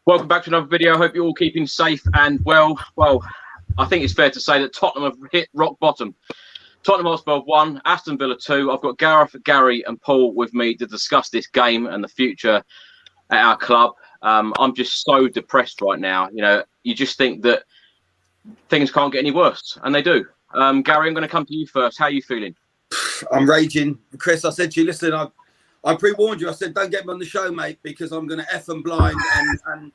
Welcome back to another video. I hope you're all keeping safe and well. Well, I think it's fair to say that Tottenham have hit rock bottom. Tottenham Hotspur 1, Aston Villa 2. I've got Gareth, Gary and Paul with me to discuss this game and the future at our club. I'm just so depressed right now. You know, you just think that things can't get any worse, and they do. Gary, I'm going to come to you first. How are you feeling? I'm raging. Chris, I said to you, listen, I pre-warned you. I said, don't get me on the show, mate, because I'm going to F and blind and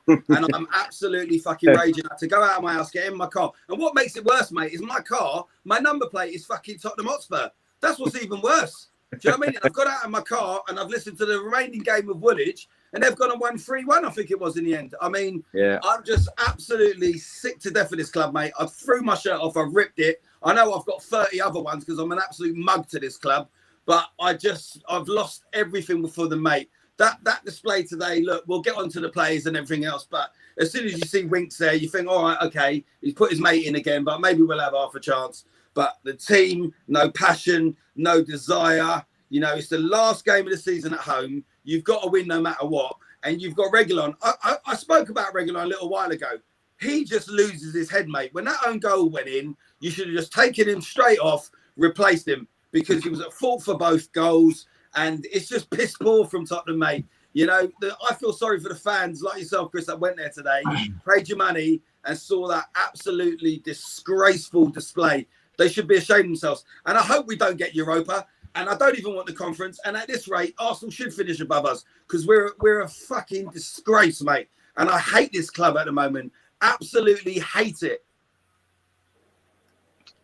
I'm absolutely fucking raging. I had to go out of my house, get in my car. And what makes it worse, mate, is my car, my number plate is fucking Tottenham Hotspur. That's what's even worse. Do you know what I mean? I've got out of my car and I've listened to the remaining game of Woolwich and they've gone and won 3-1, I think it was in the end. I mean, yeah. I'm just absolutely sick to death of this club, mate. I threw my shirt off. I ripped it. I know I've got 30 other ones because I'm an absolute mug to this club. But I've lost everything for them, mate. That display today, look, we'll get onto the players and everything else. But as soon as you see Winks there, you think, all right, okay, he's put his mate in again, but maybe we'll have half a chance. But the team, no passion, no desire. You know, it's the last game of the season at home. You've got to win no matter what. And you've got Reguilon. I spoke about Reguilon a little while ago. He just loses his head, mate. When that own goal went in, you should have just taken him straight off, replaced him, because he was at fault for both goals. And it's just piss poor from Tottenham, mate. You know, I feel sorry for the fans like yourself, Chris, that went there today, paid your money and saw that absolutely disgraceful display. They should be ashamed of themselves. And I hope we don't get Europa. And I don't even want the conference. And at this rate, Arsenal should finish above us because we're a fucking disgrace, mate. And I hate this club at the moment. Absolutely hate it.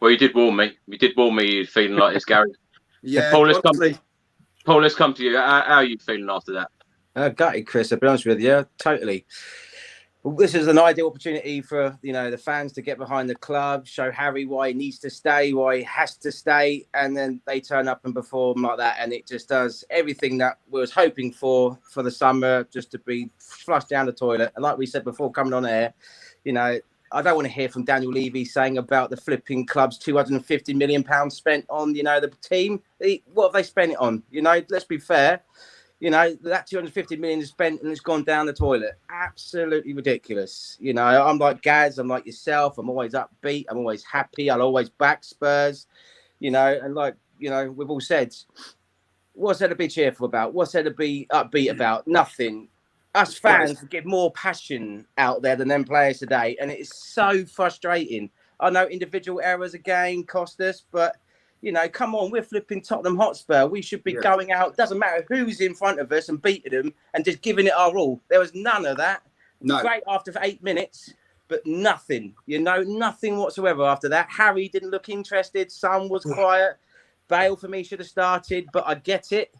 Well, you did warn me. You did warn me you're feeling like this, Gary. Yeah, Paul, let's come to you. How are you feeling after that? Gutted, Chris. I'll be honest with you, totally. Well, this is an ideal opportunity for the fans to get behind the club, show Harry why he needs to stay, why he has to stay, and then they turn up and perform like that, and it just does everything that we was hoping for the summer, just to be flushed down the toilet. And like we said before, coming on air, I don't want to hear from Daniel Levy saying about the flipping club's £250 million spent on, the team. What have they spent it on? Let's be fair. That 250 million is spent and it's gone down the toilet. Absolutely ridiculous. I'm like Gaz, I'm like yourself. I'm always upbeat. I'm always happy. I'll always back Spurs, and we've all said, what's there to be cheerful about? What's there to be upbeat about? Nothing. Us fans get more passion out there than them players today. And it is so frustrating. I know individual errors again cost us, but come on, we're flipping Tottenham Hotspur. We should be going out. Doesn't matter who's in front of us and beating them and just giving it our all. There was none of that. No. Great after 8 minutes, but nothing. Nothing whatsoever after that. Harry didn't look interested. Son was quiet. Bale for me should have started, but I get it.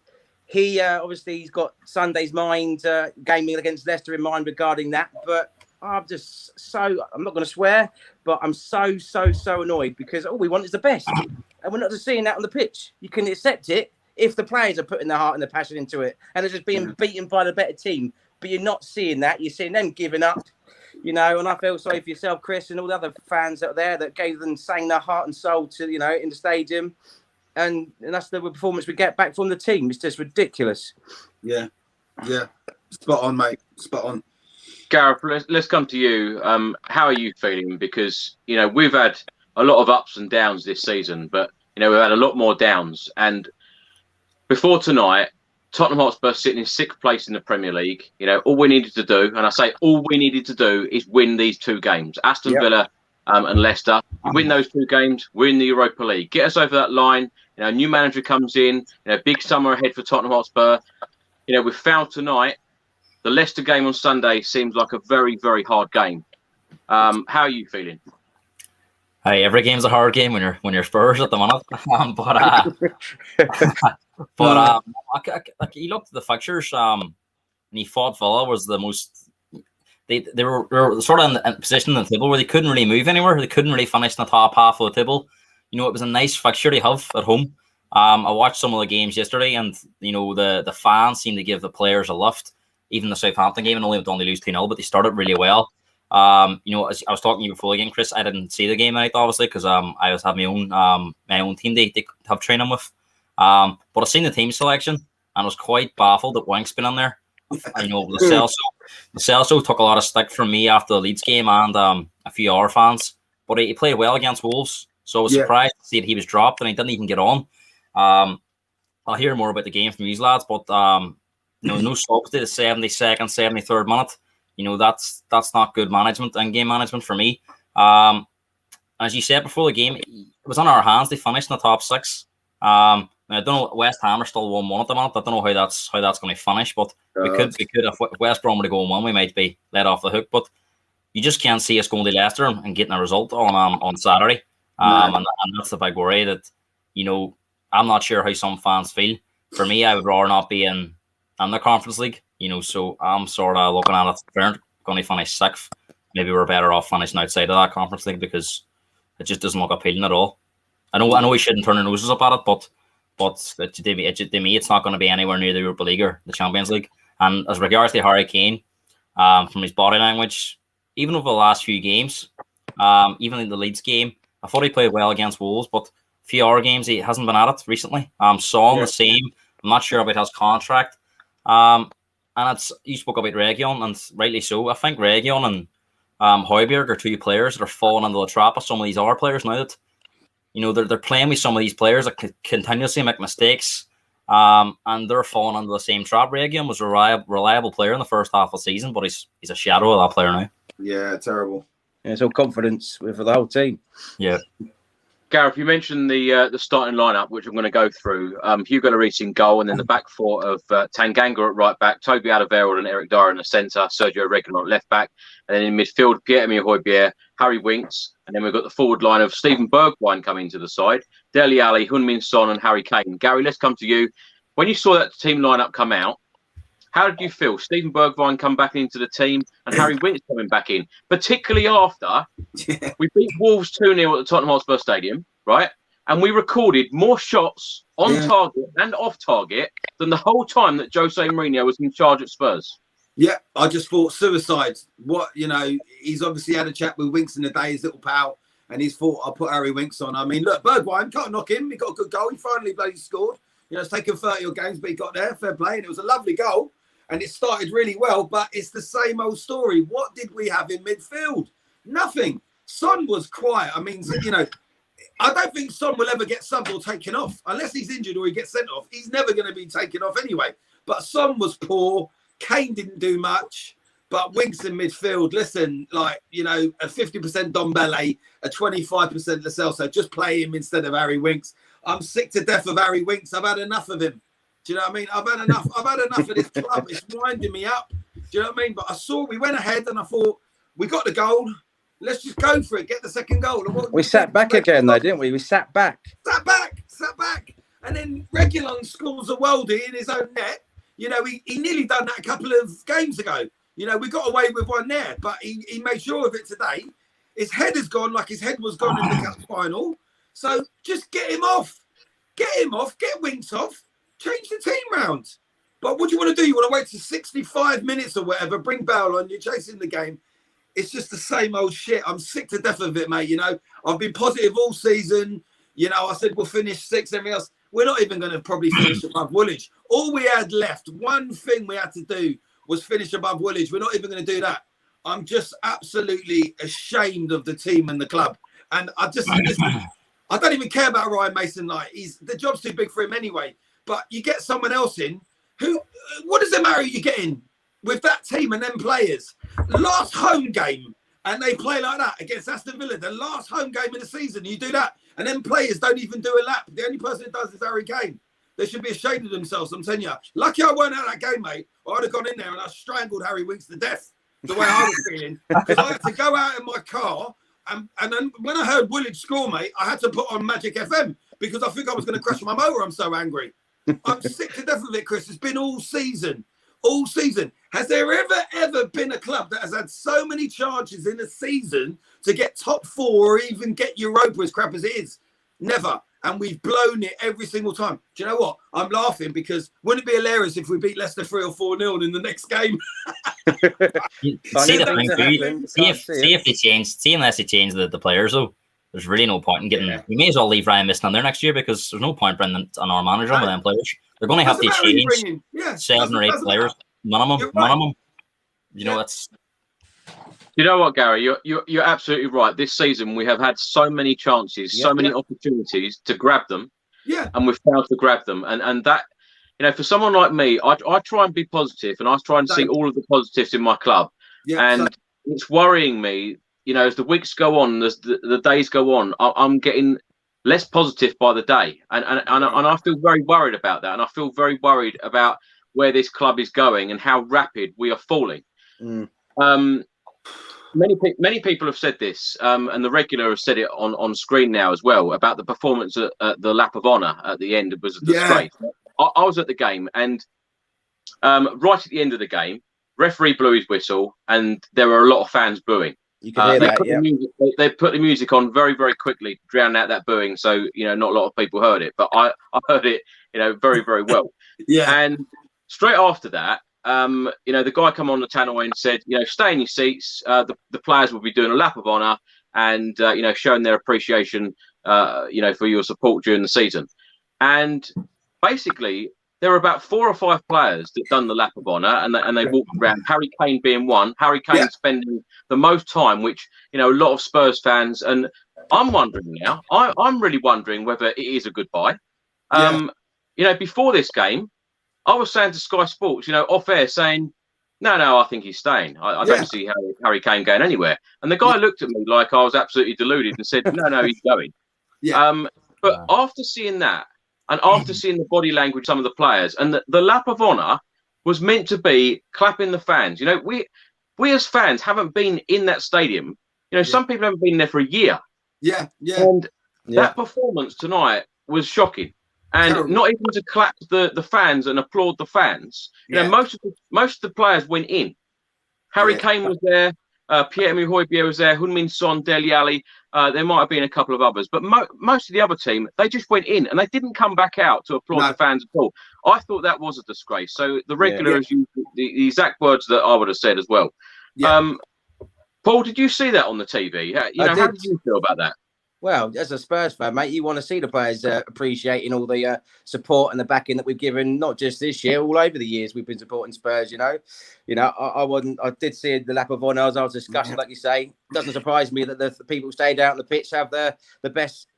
He obviously he's got Sunday's mind gaming against Leicester in mind regarding that, but I'm not going to swear, but I'm so annoyed because all we want is the best. And we're not just seeing that on the pitch. You can accept it if the players are putting their heart and their passion into it and they're just being beaten by the better team. But you're not seeing that. You're seeing them giving up, and I feel sorry for yourself, Chris, and all the other fans out there that gave them, sang their heart and soul to, in the stadium. And that's the performance we get back from the team. It's just ridiculous. Yeah. Spot on, mate. Spot on. Gareth, let's come to you. How are you feeling? Because, we've had a lot of ups and downs this season, but, we've had a lot more downs. And before tonight, Tottenham Hotspur sitting in 6th place in the Premier League. All we needed to do, and I say all we needed to do, is win these 2 games. Aston Villa and Leicester. Win those 2 games, win the Europa League. Get us over that line. A new manager comes in. Big summer ahead for Tottenham Hotspur. We found tonight the Leicester game on Sunday seems like a very, very hard game. How are you feeling? Hey, every game's a hard game when you're Spurs at the minute. But you looked at the fixtures. And he thought Villa was the most. They were sort of in a position in the table where they couldn't really move anywhere. They couldn't really finish in the top half of the table. It was a nice fixture to have at home. I watched some of the games yesterday, and the fans seemed to give the players a lift. Even the Southampton game, and only lose 2-0, but they started really well. As I was talking to you before again, Chris, I didn't see the game tonight, obviously, because I was having my own team they have training with. But I've seen the team selection, and I was quite baffled that Wink's been in there. I know the Celso took a lot of stick from me after the Leeds game and a few other fans, but he played well against Wolves, so I was surprised to see that he was dropped and he didn't even get on. I'll hear more about the game from these lads, but no subs to the 72nd, 73rd minute. That's not good management and game management for me. As you said before the game, it was on our hands. They finished in the top 6. I don't know. West Ham are still 1-1 at the moment. I don't know how that's going to finish, but we could if West Brom were to go 1-1, we might be let off the hook. But you just can't see us going to Leicester and getting a result on Saturday. And that's the big worry that I'm not sure how some fans feel. For me, I would rather not be in the Conference League. So I'm sort of looking at it. We're going to finish 6th. Maybe we're better off finishing outside of that Conference League because it just doesn't look appealing at all. I know we shouldn't turn our noses up at it, but to me, it's not going to be anywhere near the Europa League or the Champions League. And as regards to Harry Kane, from his body language, even over the last few games, even in the Leeds game, I thought he played well against Wolves, but a few other games he hasn't been at it recently. Son the same. I'm not sure about his contract. And you spoke about Region, and rightly so. I think Region and Højbjerg are 2 players that are falling into the trap of some of these other players now that they're playing with some of these players that continuously make mistakes, and they're falling into the same trap. Region was a reliable player in the first half of the season, but he's a shadow of that player now. Yeah, terrible. Yeah, so confidence for the whole team. Yeah. Gareth, you mentioned the starting lineup, which I'm going to go through. Hugo Lloris in goal, and then the back four of Tanganga at right back, Toby Alderweireld and Eric Dyer in the centre, Sergio Reguilon at left back, and then in midfield, Pierre-Emile Højbjerg, Harry Winks, and then we've got the forward line of Stephen Bergwijn coming to the side, Dele Alli, Heung-min Son, and Harry Kane. Gary, let's come to you. When you saw that team lineup come out, how did you feel? Stephen Bergwijn come back into the team and Harry Winks coming back in, particularly after we beat Wolves 2-0 at the Tottenham Hotspur Stadium, right? And we recorded more shots on target and off target than the whole time that Jose Mourinho was in charge at Spurs. Yeah, I just thought suicide. He's obviously had a chat with Winks in the day, his little pal, and he's thought, I'll put Harry Winks on. I mean, look, Bergwijn, can't knock him. He got a good goal. He finally bloody scored. It's taken 30 odd games, but he got there. Fair play. And it was a lovely goal. And it started really well, but it's the same old story. What did we have in midfield? Nothing. Son was quiet. I mean, I don't think Son will ever get subbed or taken off. Unless he's injured or he gets sent off. He's never going to be taken off anyway. But Son was poor. Kane didn't do much. But Winks in midfield, listen, a 50% Dombele, a 25% Lo Celso. Just play him instead of Harry Winks. I'm sick to death of Harry Winks. I've had enough of him. Do you know what I mean? I've had enough of this club. It's winding me up. Do you know what I mean? But we went ahead and I thought, we got the goal. Let's just go for it. Get the second goal. We sat back again, though, didn't we? We sat back. Sat back. And then Reguilon scores a worldie in his own net. He nearly done that a couple of games ago. We got away with one there, but he made sure of it today. His head is gone like his head was gone in the cup final. So just get him off. Get Winks off. Change the team round. But what do you want to do? You want to wait to 65 minutes or whatever, bring Bale on, you're chasing the game. It's just the same old shit. I'm sick to death of it, mate. I've been positive all season. I said we'll finish 6th, everything else. We're not even going to probably finish above Woolwich. All we had left, one thing we had to do was finish above Woolwich. We're not even going to do that. I'm just absolutely ashamed of the team and the club. And I don't even care about Ryan Mason. The job's too big for him anyway. But you get someone else in what does it matter who you get in with that team and them players? Last home game, and they play like that against Aston Villa. The last home game of the season, you do that. And them players don't even do a lap. The only person who does is Harry Kane. They should be ashamed of themselves, I'm telling you. Lucky I weren't at that game, mate. I'd have gone in there and I strangled Harry Winks to death, the way I was feeling. Because I had to go out in my car, and then when I heard Woolwich score, mate, I had to put on Magic FM because I think I was going to crash my motor. I'm so angry. I'm sick to death of it, Chris. It's been all season. All season. Has there ever been a club that has had so many charges in a season to get top 4 or even get Europa, as crap as it is? Never. And we've blown it every single time. Do you know what? I'm laughing because wouldn't it be hilarious if we beat Leicester 3 or 4-0 in the next game? Unless they change the players, though. There's really no point in getting. Yeah. We may as well leave Ryan Mason on there next year because there's no point bringing an our manager with them players. They're going to have to change 7 or 8 players. minimum. You know, it's. You know what, Gary? You're absolutely right. This season we have had so many chances, so many opportunities to grab them, and we've failed to grab them. And that, you know, for someone like me, I try and be positive, and I try and see all of the positives in my club. And it's worrying me, you know, as the weeks go on, as the days go on, I'm getting less positive by the day, and I feel very worried about that, and I feel very worried about where this club is going and how rapid we are falling. Many people have said this, and the regular has said it on screen now as well, about the performance at the lap of honour at the end. It was a disgrace. I was at the game, and right at the end of the game, referee blew his whistle, and there were a lot of fans booing. You can hear that, they put the music on very, very quickly to drown out that booing, so you know not a lot of people heard it, but I heard it, you know, very, very well. And straight after that, you know, the guy come on the tannoy and said, you know, stay in your seats. The players will be doing a lap of honour and you know, showing their appreciation, you know, for your support during the season. And basically, there were about 4 or 5 players that done the lap of honour, and they walked around. Harry Kane being one. Harry Kane spending the most time, which, you know, a lot of Spurs fans. And I'm wondering now. I'm really wondering whether it is a goodbye. You know, before this game, I was saying to Sky Sports, you know, off air, saying, no, I think he's staying. I don't see Harry Kane going anywhere. And the guy looked at me like I was absolutely deluded and said, no, he's going. But after seeing that, and after seeing the body language of some of the players, and the lap of honour was meant to be clapping the fans. You know, we as fans haven't been in that stadium. You know, some people haven't been there for a year. And that performance tonight was shocking. And not even to clap the fans and applaud the fans. You know, most of the players went in. Harry Kane was there. Pierre-Emile Højbjerg was there. Heung-min Son, Dele Alli. There might have been a couple of others, but most of the other team, they just went in and they didn't come back out to applaud the fans at all. I thought that was a disgrace. So the regulars used the exact words that I would have said as well. Paul, did you see that on the TV? You know, how did you feel about that? Well, as a Spurs fan, mate, you want to see the players appreciating all the support and the backing that we've given, not just this year, all over the years we've been supporting Spurs. You know, I did see the lap of honour as I was discussing, like you say. It doesn't surprise me that the people stayed out on the pitch have the best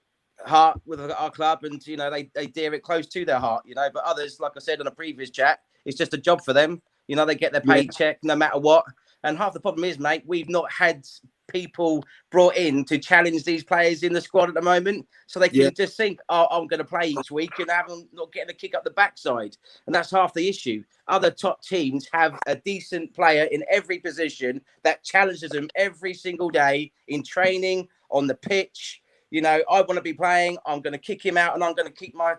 heart with our club, and you know they dear it close to their heart. You know, but others, like I said on a previous chat, it's just a job for them. You know, they get their paycheck no matter what. And half the problem is, mate, we've not had people brought in to challenge these players in the squad at the moment, so they can just think, oh, I'm going to play each week, and have them not getting a kick up the backside. And that's half the issue. Other top teams have a decent player in every position that challenges them every single day in training, on the pitch. You know, I want to be playing. I'm going to kick him out, and I'm going to keep my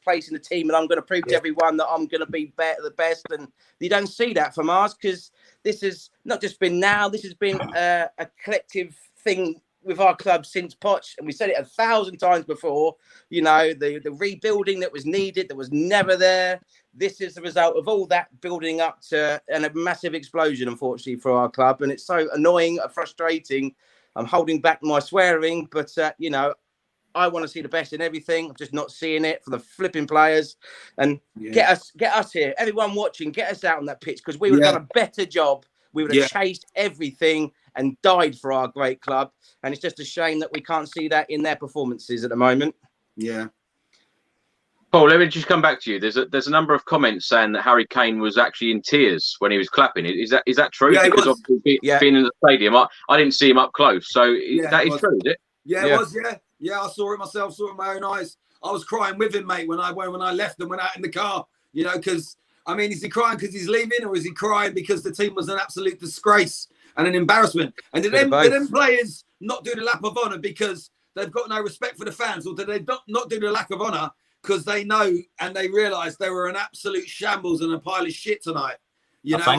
place in the team, and I'm going to prove to everyone that I'm going to be the best. And you don't see that from ours, because this has not just been now. This has been a collective thing with our club since Poch, and we said it 1,000 times before. You know, the rebuilding that was needed, that was never there. This is the result of all that building up to a massive explosion, unfortunately, for our club, and it's so annoying and frustrating. I'm holding back my swearing, but, you know, I want to see the best in everything. I'm just not seeing it for the flipping players. And get us here. Everyone watching, get us out on that pitch, because we would have done a better job. We would have chased everything and died for our great club. And it's just a shame that we can't see that in their performances at the moment. Paul, let me just come back to you. There's a number of comments saying that Harry Kane was actually in tears when he was clapping. Is that true? Yeah, because obviously being in the stadium, I didn't see him up close. So that is true, is it? Yeah, it was. Yeah, I saw it myself. Saw it with my own eyes. I was crying with him, mate, when I left and went out in the car. You know, because I mean, is he crying because he's leaving, or is he crying because the team was an absolute disgrace and an embarrassment? And did them players not do the lap of honour because they've got no respect for the fans, or did they not do the lap of honour because they know and they realise they were an absolute shambles and a pile of shit tonight? I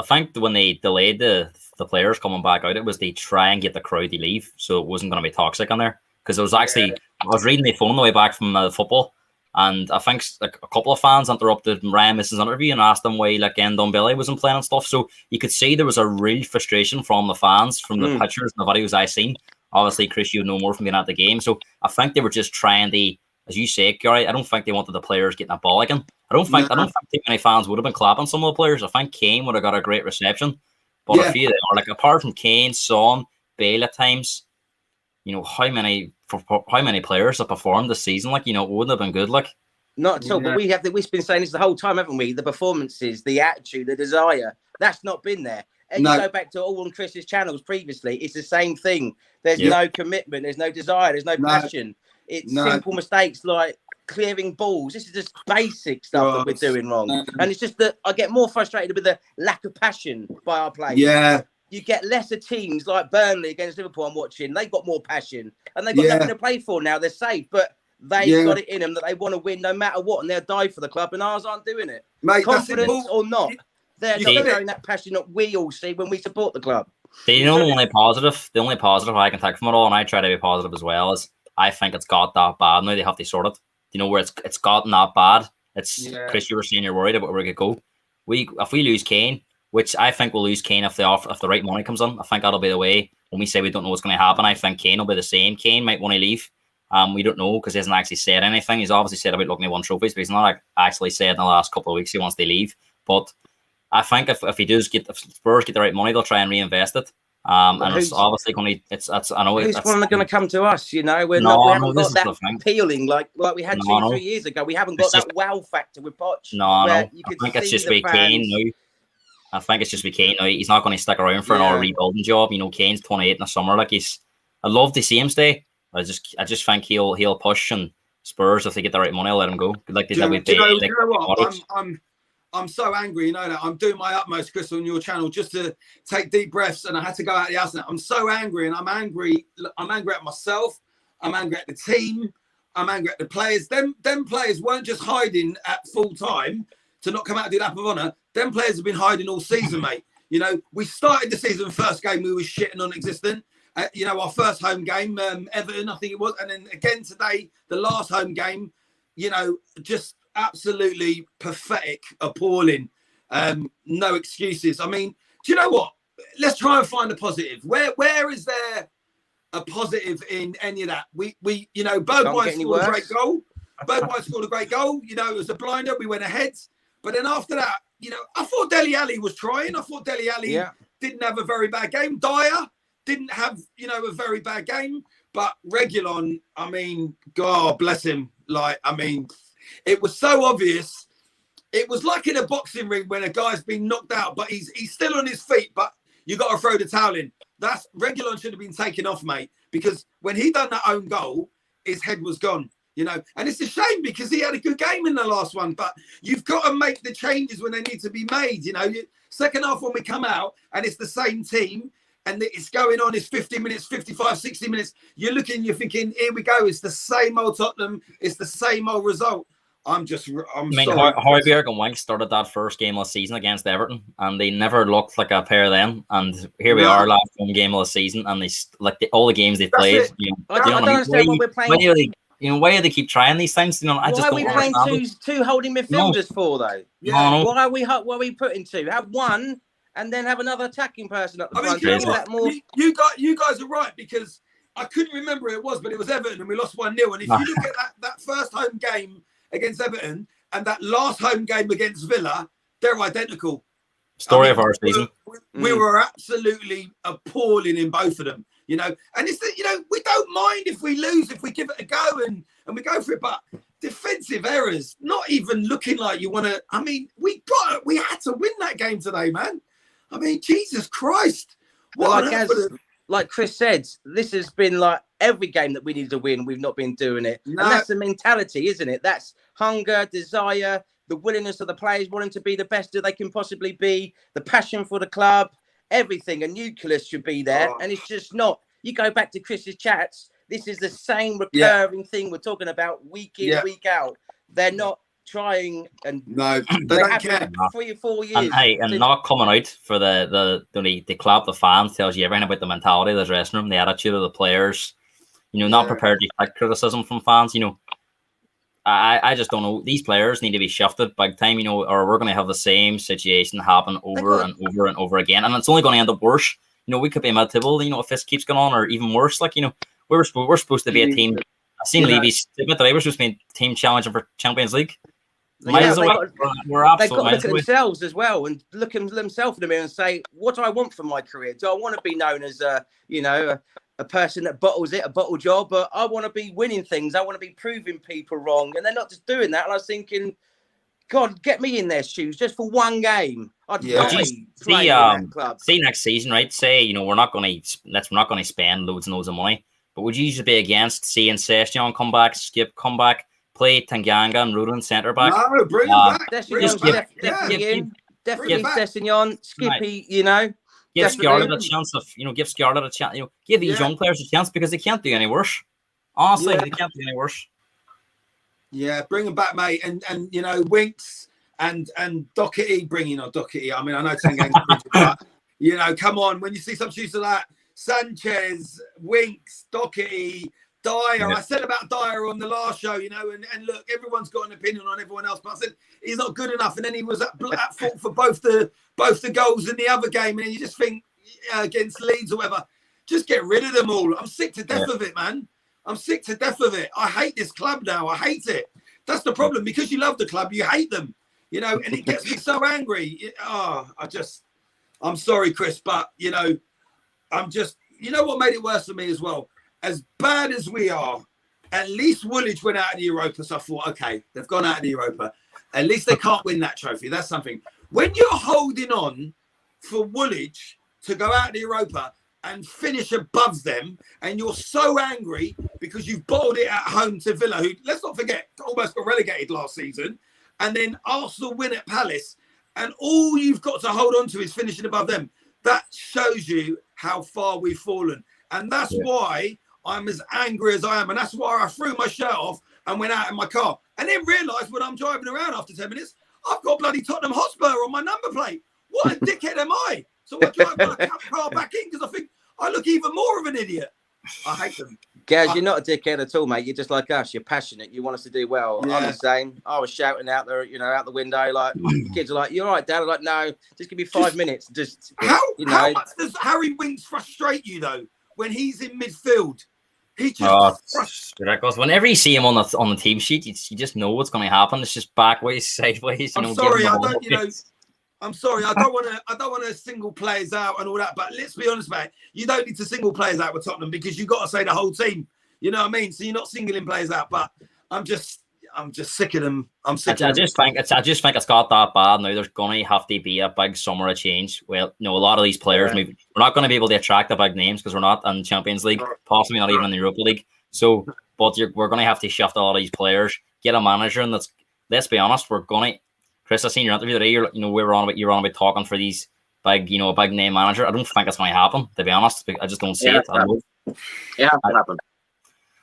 think when they delayed the players coming back out, it was they try and get the crowd to leave, so it wasn't going to be toxic in there. Because it was actually, I was reading the phone on the way back from the football, and I think like a couple of fans interrupted Ryan Miss's interview and asked him why like Ndombele wasn't playing and stuff. So you could see there was a real frustration from the fans, from the pictures and the videos I seen. Obviously, Chris, you know more from being at the game. So I think they were just trying to as you say, Gary, I don't think they wanted the players getting a ball again. I don't think too many fans would have been clapping some of the players. I think Kane would have got a great reception, but a few of them are like, apart from Kane, Son, Bale at times, you know, how many players have performed this season? Like, you know, it wouldn't have been good. Like, not at all. But we've been saying this the whole time, haven't we? The performances, the attitude, the desire, that's not been there. And you go back to all on Chris's channels previously, it's the same thing. There's no commitment, there's no desire, there's no passion. It's simple mistakes like clearing balls. This is just basic stuff that we're doing wrong. And it's just that I get more frustrated with the lack of passion by our players. Yeah. You get lesser teams like Burnley against Liverpool I'm watching. They've got more passion and they've got nothing to play for now. They're safe, but they've got it in them that they want to win no matter what, and they'll die for the club, and ours aren't doing it. Mate, confidence or not, they're not showing that passion that we all see when we support the club. The only positive I can take from it all, and I try to be positive as well, is I think it's got that bad now. They have to sort it. You know, where it's gotten that bad. It's Chris, you were saying you're worried about where we could go. If we lose Kane, which I think we'll lose Kane if the right money comes in, I think that'll be the way. When we say we don't know what's going to happen, I think Kane will be the same. Kane might want to leave. We don't know because he hasn't actually said anything. He's obviously said about looking at 1 trophies, but he's not actually said in the last couple of weeks he wants to leave. But I think if Spurs get the right money, they'll try and reinvest it. And it's obviously going to. I know who's going to come to us? You know, we haven't got that appealing like we had 2-3 years ago. We haven't got that wow factor with Poch. I think it's just with Kane now. I think it's just with Kane now. He's not going to stick around for another rebuilding job. You know, Kane's 28 in the summer. Like I'd love to see him stay. I just think he'll push, and Spurs, if they get the right money, I'll let him go. Like they did with Bale. You know what? I'm so angry, you know that. I'm doing my utmost, Chris, on your channel just to take deep breaths, and I had to go out the house. I'm so angry, and I'm angry at myself. I'm angry at the team. I'm angry at the players. Them players weren't just hiding at full time to not come out and do lap of honour. Them players have been hiding all season, mate. You know, we started the season, first game we were shit and non-existent. You know, our first home game, Everton, I think it was. And then again today, the last home game, you know, just absolutely pathetic, appalling. No excuses. I mean, do you know what? Let's try and find a positive. Where is there a positive in any of that? We you know, Bergwijn scored a great goal. Bergwijn scored a great goal. You know, it was a blinder. We went ahead. But then after that, you know, I thought Dele Alli was trying. I thought Dele Alli didn't have a very bad game. Dyer didn't have, you know, a very bad game. But Reguilon, I mean, God bless him. Like, I mean, it was so obvious. It was like in a boxing ring when a guy's been knocked out, but he's still on his feet, but you got to throw the towel in. That's Reguilon should have been taken off, mate, because when he done that own goal, his head was gone, you know. And it's a shame because he had a good game in the last one, but you've got to make the changes when they need to be made, you know. Second half when we come out and it's the same team and it's going on, it's 50 minutes, 55, 60 minutes. You're looking, you're thinking, here we go. It's the same old Tottenham. It's the same old result. I mean, Højbjerg and Wank started that first game of the season against Everton, and they never looked like a pair then. And here we are, last home game of the season, and they all the games they played. I don't understand what we're playing. Why do they keep trying these things? You know, I just don't understand. Why are we playing two holding midfielders for though? Yeah. Why are we putting two? Have one and then have another attacking person up the front. You guys are right, because I couldn't remember who it was, but it was Everton, and we lost 1-0. And if you look at that first home game against Everton and that last home game against Villa, they're identical. Story of our season. We were absolutely appalling in both of them, you know. And it's that, you know, we don't mind if we lose, if we give it a go and we go for it. But defensive errors, not even looking like you want to. I mean, we had to win that game today, man. I mean, Jesus Christ. Like Chris said, this has been like every game that we needed to win, we've not been doing it. No. And that's the mentality, isn't it? That's hunger, desire, the willingness of the players wanting to be the best that they can possibly be, the passion for the club, everything. A nucleus should be there. And it's just not. You go back to Chris's chats, this is the same recurring thing we're talking about week in, week out. They're not trying, and no, they don't care. 3 or 4 years, and not coming out for the club, the fans tells you everything about the mentality of the dressing room, the attitude of the players. You know, not prepared to take criticism from fans. You know, I just don't know. These players need to be shifted big time. You know, or we're going to have the same situation happen over and over and over again, and it's only going to end up worse. You know, we could be mid-table. You know, if this keeps going on, or even worse. Like, you know, we're supposed to be a team I've seen Levy stupid that I was just being team challenger for Champions League. We're they've got absolutely to look at themselves as well and look at themselves in the mirror and say, what do I want from my career? Do I want to be known as a person that bottles it, a bottle job? But I want to be winning things. I want to be proving people wrong. And they're not just doing that. And I was thinking, God, get me in their shoes just for one game. I'd play in that club. See next season, right? Say, we're not going to spend loads and loads of money. But would you usually be against seeing Session come back, Skip come back, play Tanganga and Rudin centre back? No, bring him back. Definitely Sessignon, Skippy, Give Scarlett a chance give these young players a chance because they can't do any worse. Honestly, they can't do any worse. Yeah, bring them back, mate. And Winks and Doherty, bringing on Doherty. I mean, I know Tanganga, but come on, when you see some shoots of that, Sanchez, Winks, Doherty, Dyer. Yeah. I said about Dyer on the last show, and look, everyone's got an opinion on everyone else, but I said he's not good enough, and then he was at fault for both the goals in the other game, and you just think against Leeds or whatever, just get rid of them all. I'm sick to death of it, man. I'm sick to death of it. I hate this club now. I hate it. That's the problem. Because you love the club, you hate them, and it gets me so angry. I'm sorry, Chris, but I'm just, what made it worse for me as well? As bad as we are, at least Woolwich went out of the Europa. So I thought, okay, they've gone out of the Europa. At least they can't win that trophy. That's something. When you're holding on for Woolwich to go out of the Europa and finish above them, and you're so angry because you've bottled it at home to Villa, who, let's not forget, almost got relegated last season, and then Arsenal win at Palace, and all you've got to hold on to is finishing above them. That shows you how far we've fallen. And that's why I'm as angry as I am. And that's why I threw my shirt off and went out in my car. And then realised when I'm driving around after 10 minutes, I've got bloody Tottenham Hotspur on my number plate. What a dickhead am I? So I drive my car back in because I think I look even more of an idiot. I hate them. Gaz, you're not a dickhead at all, mate. You're just like us. You're passionate. You want us to do well. I'm the same. I was shouting out there, out the window, like kids are like, "You're all right, Dad." I'm like, "No, just give me 5 minutes." Just how much does Harry Winks frustrate you though when he's in midfield? He just ridiculous. Whenever you see him on the team sheet, you just know what's going to happen. It's just backways, sideways. I'm sorry, I'm sorry. I don't want to single players out and all that. But let's be honest, mate. You don't need to single players out with Tottenham because you've got to say the whole team. You know what I mean? So you're not singling players out. But I'm just sick of them. I just think it's got that bad now. There's going to have to be a big summer of change. Well, a lot of these players maybe we're not going to be able to attract the big names because we're not in the Champions League, possibly not even in the Europa League. So, but we're going to have to shift a lot of these players, get a manager, and let's be honest, we're going to. Chris, I seen your interview today. You're on about talking for these big, a big name manager. I don't think it's going to happen. To be honest, I just don't see it. It hasn't happened.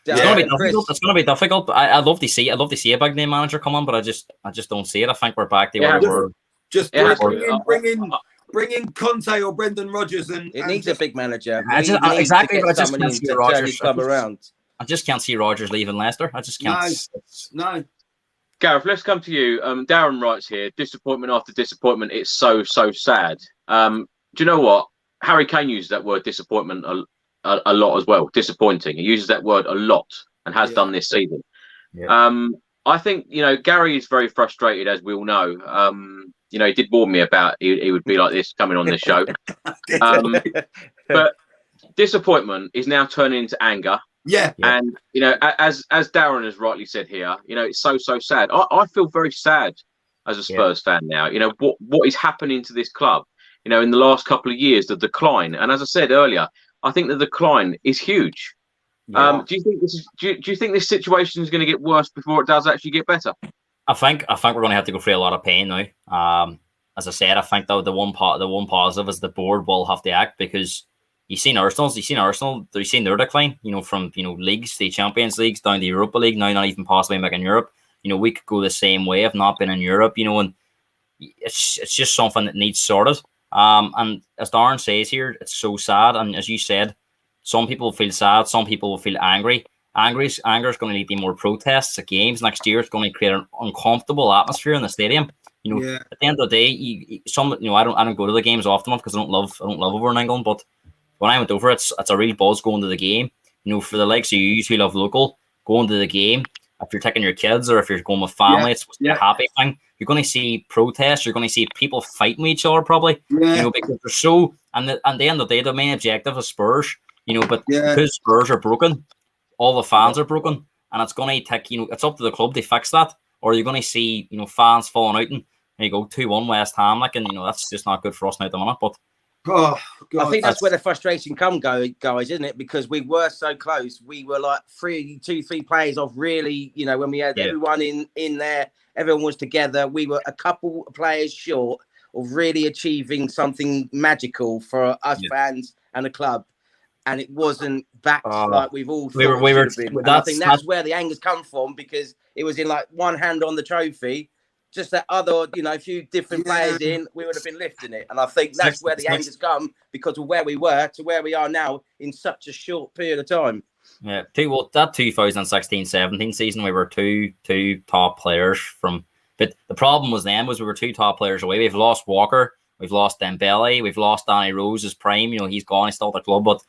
It's going to be difficult. It's going to be difficult. But I'd love to see a big name manager come on, but I just don't see it. I think we're back to where we were. Just bring in Conte or Brendan Rodgers, and it needs a big manager. Exactly. I just can't see Rodgers come around. I just can't see Rodgers leaving Leicester. I just can't. No. Gareth, let's come to you. Darren writes here, disappointment after disappointment. It's so sad. Do you know what? Harry Kane uses that word disappointment a lot as well. Disappointing. He uses that word a lot and has done this season. Yeah. I think, Gary is very frustrated, as we all know. He did warn me about he would be like this coming on this show. But disappointment is now turning into anger. Yeah. And, as Darren has rightly said here, it's so sad. I feel very sad as a Spurs fan now. What is happening to this club, in the last couple of years, the decline. And as I said earlier, I think the decline is huge. Yeah. Do you think this situation is going to get worse before it does actually get better? I think we're going to have to go through a lot of pain now. As I said, I think though the one positive is the board will have to act because you've seen Arsenal, they've seen their decline, from leagues, the Champions Leagues down to Europa League, now not even possibly making Europe. We could go the same way if not been in Europe, and it's just something that needs sorted. And as Darren says here, it's so sad. And as you said, some people feel sad, some people will feel angry. Anger is going to lead to more protests at games next year. It's going to create an uncomfortable atmosphere in the stadium. At the end of the day, I don't go to the games often because I don't love over in England, but when I went over, it's a real buzz going to the game. For the likes of you who love local, going to the game, if you're taking your kids or if you're going with family, it's supposed to be a happy thing. You're going to see protests. You're going to see people fighting with each other, probably. You know, because they're so. And at the end of the day, the main objective is Spurs. You know, but because Spurs are broken, all the fans are broken, and it's going to take. You know, it's up to the club to fix that, or you're going to see, you know, fans falling out, and there you go, 2-1 West Ham, like, and you know that's just not good for us now at the minute. But oh, God, I think that's where the frustration guys, isn't it? Because we were so close. We were like 3 players off, really, you know, when we had everyone in there, everyone was together. We were a couple of players short of really achieving something magical for us fans and the club. And it wasn't backed like we've all thought it should have been. And I think that's where the anger's come from, because it was in like one hand on the trophy. Just that other, you know, a few different players in, we would have been lifting it. And I think that's where the anger's come, because of where we were to where we are now in such a short period of time. Yeah, that 2016-17 season, we were two top players from. But the problem was then was we were 2 top players away. We've lost Walker, we've lost Dembele, we've lost Danny Rose's prime. You know, he's gone, he's still at the club, but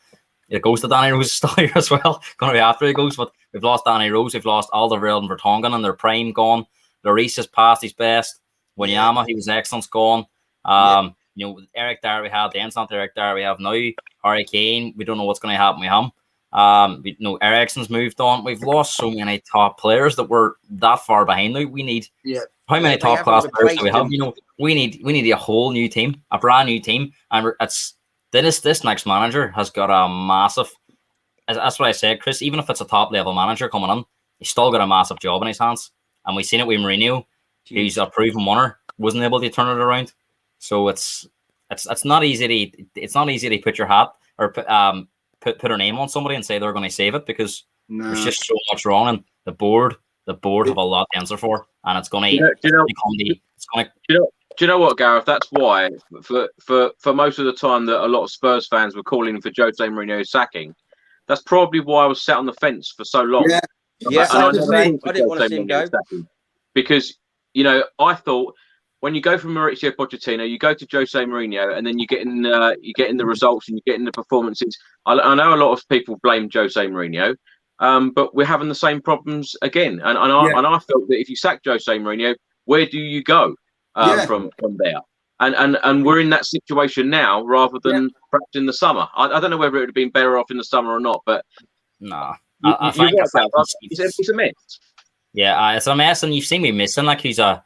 it goes to Danny Rose still here as well. Going to be after he goes, but we've lost Danny Rose, we've lost Alderweireld and Vertonghen, and their prime gone. Lloris has passed his best. Wanyama, he was excellent, gone. You know, Eric Dyer we had, then it's not the Eric Dyer we have now. Harry Kane, we don't know what's going to happen with him. You know, Eriksen's moved on. We've lost so many top players that we're that far behind now. We need how many top class players do we have? You know, we need a whole new team, a brand new team, and it's this next manager has got a massive. That's what I said, Chris. Even if it's a top level manager coming in, he's still got a massive job in his hands. And we've seen it with Mourinho. He's a proven winner. Wasn't able to turn it around. So it's not easy to put your hat or put her name on somebody and say they're going to save it, because there's just so much wrong, and the board have a lot to answer for, and it's going to Do you know what, Gareth? That's why for most of the time that a lot of Spurs fans were calling for Jose Mourinho's sacking. That's probably why I was sat on the fence for so long. Yes, I didn't want to see him go. Because, you know, I thought when you go from Mauricio Pochettino, you go to Jose Mourinho, and then you get in the results and you get in the performances. I know a lot of people blame Jose Mourinho, but we're having the same problems again. And I felt that if you sack Jose Mourinho, where do you go from there? And we're in that situation now rather than perhaps in the summer. I don't know whether it would have been better off in the summer or not, but no. I think it's a mess. Yeah, it's a mess, and you've seen me missing. Like, he's a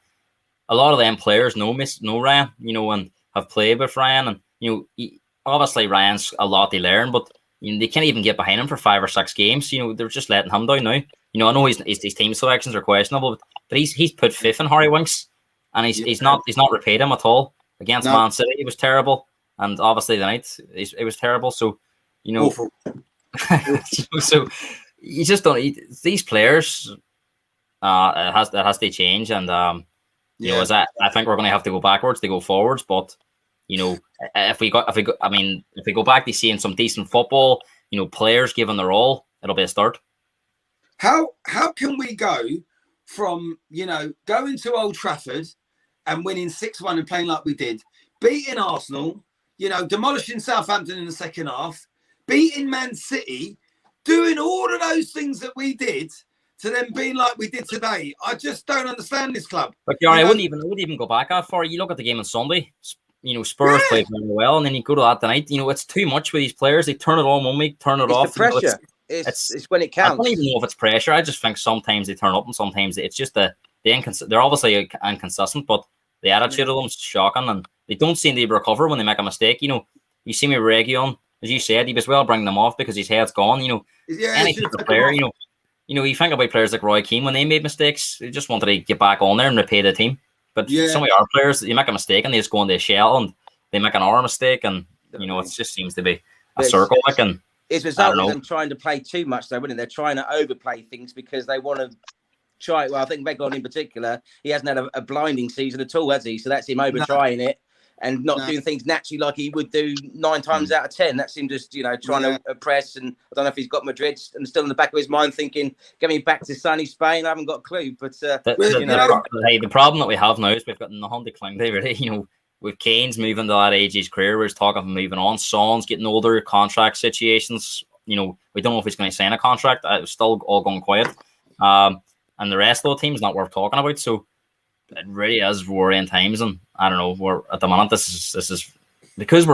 lot of them players know Ryan, you know, and have played with Ryan, and you know, obviously Ryan's a lot to learn, but you know, they can't even get behind him for 5 or 6 games. You know, they're just letting him down now. You know, I know his team selections are questionable, but he's put 5th in Harry Winks, and he's not repaid him at all. Against Man City, he was terrible, and obviously tonight it was terrible. So, you know. Awful. So you just don't. These players, it has to change, and you know, I think we're going to have to go backwards to go forwards. But you know, if we go back to seeing some decent football, you know, players giving their all, it'll be a start. How can we go from, you know, going to Old Trafford and winning 6-1 and playing like we did, beating Arsenal, you know, demolishing Southampton in the second half, beating Man City, doing all of those things that we did, to then being like we did today? I just don't understand this club. But I wouldn't even go back that far. You look at the game on Sunday. You know, Spurs played very well, and then you go to that tonight. You know, it's too much with these players. They turn it on one week, turn it off. The pressure. You know, it's when it counts. I don't even know if it's pressure. I just think sometimes they turn up, and sometimes it's just they're obviously inconsistent, but the attitude of them is shocking, and they don't seem to recover when they make a mistake. You know, you see me Region, as you said, he was well bringing them off because his head's gone. You know, any type of player, you know, you think about players like Roy Keane when they made mistakes, they just wanted to get back on there and repay the team. But some of our players, they make a mistake and they just go into a shell and they make an hour mistake, and you know, it just seems to be a circle. And it's resulting in them trying to play too much, though, wouldn't it? They're trying to overplay things because they want to try. Well, I think Beglon in particular, he hasn't had a blinding season at all, has he? So that's him over trying it and not doing things naturally like he would do 9 times out of 10. That's him just, you know, trying to oppress. And I don't know if he's got Madrid and still in the back of his mind thinking, get me back to sunny Spain. I haven't got a clue. But the problem that we have now is we've got nothing to cling to, really. You know, with Kane's moving to that age of his career, we're talking of moving on. Son's getting older, contract situations, you know, we don't know if he's going to sign a contract. It's still all going quiet. And the rest of the team's not worth talking about. So it really is worrying times. And I don't know, we're at the moment, this is because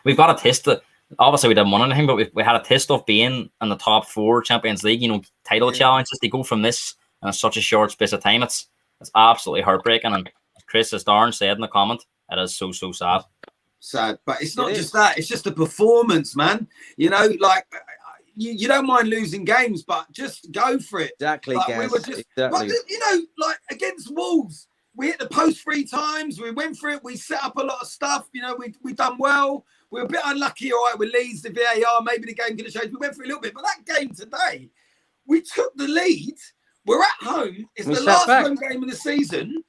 we've got a taste that obviously we didn't want anything, but we had a taste of being in the top 4 Champions League, you know, title challenges. They go from this in such a short space of time. It's absolutely heartbreaking. And Chris, as Darren said in the comment, it is so sad. Sad, but it's not just that. It's just the performance, man. You know, like you don't mind losing games, but just go for it. Exactly, like, Gaz. we were just, exactly. But, you know, like against Wolves, we hit the post 3 times. We went for it. We set up a lot of stuff. You know, we done well. We were a bit unlucky, all right, with Leeds, the VAR. Maybe the game could have changed. We went for it a little bit, but that game today, we took the lead. We're at home. It's the last home game of the season.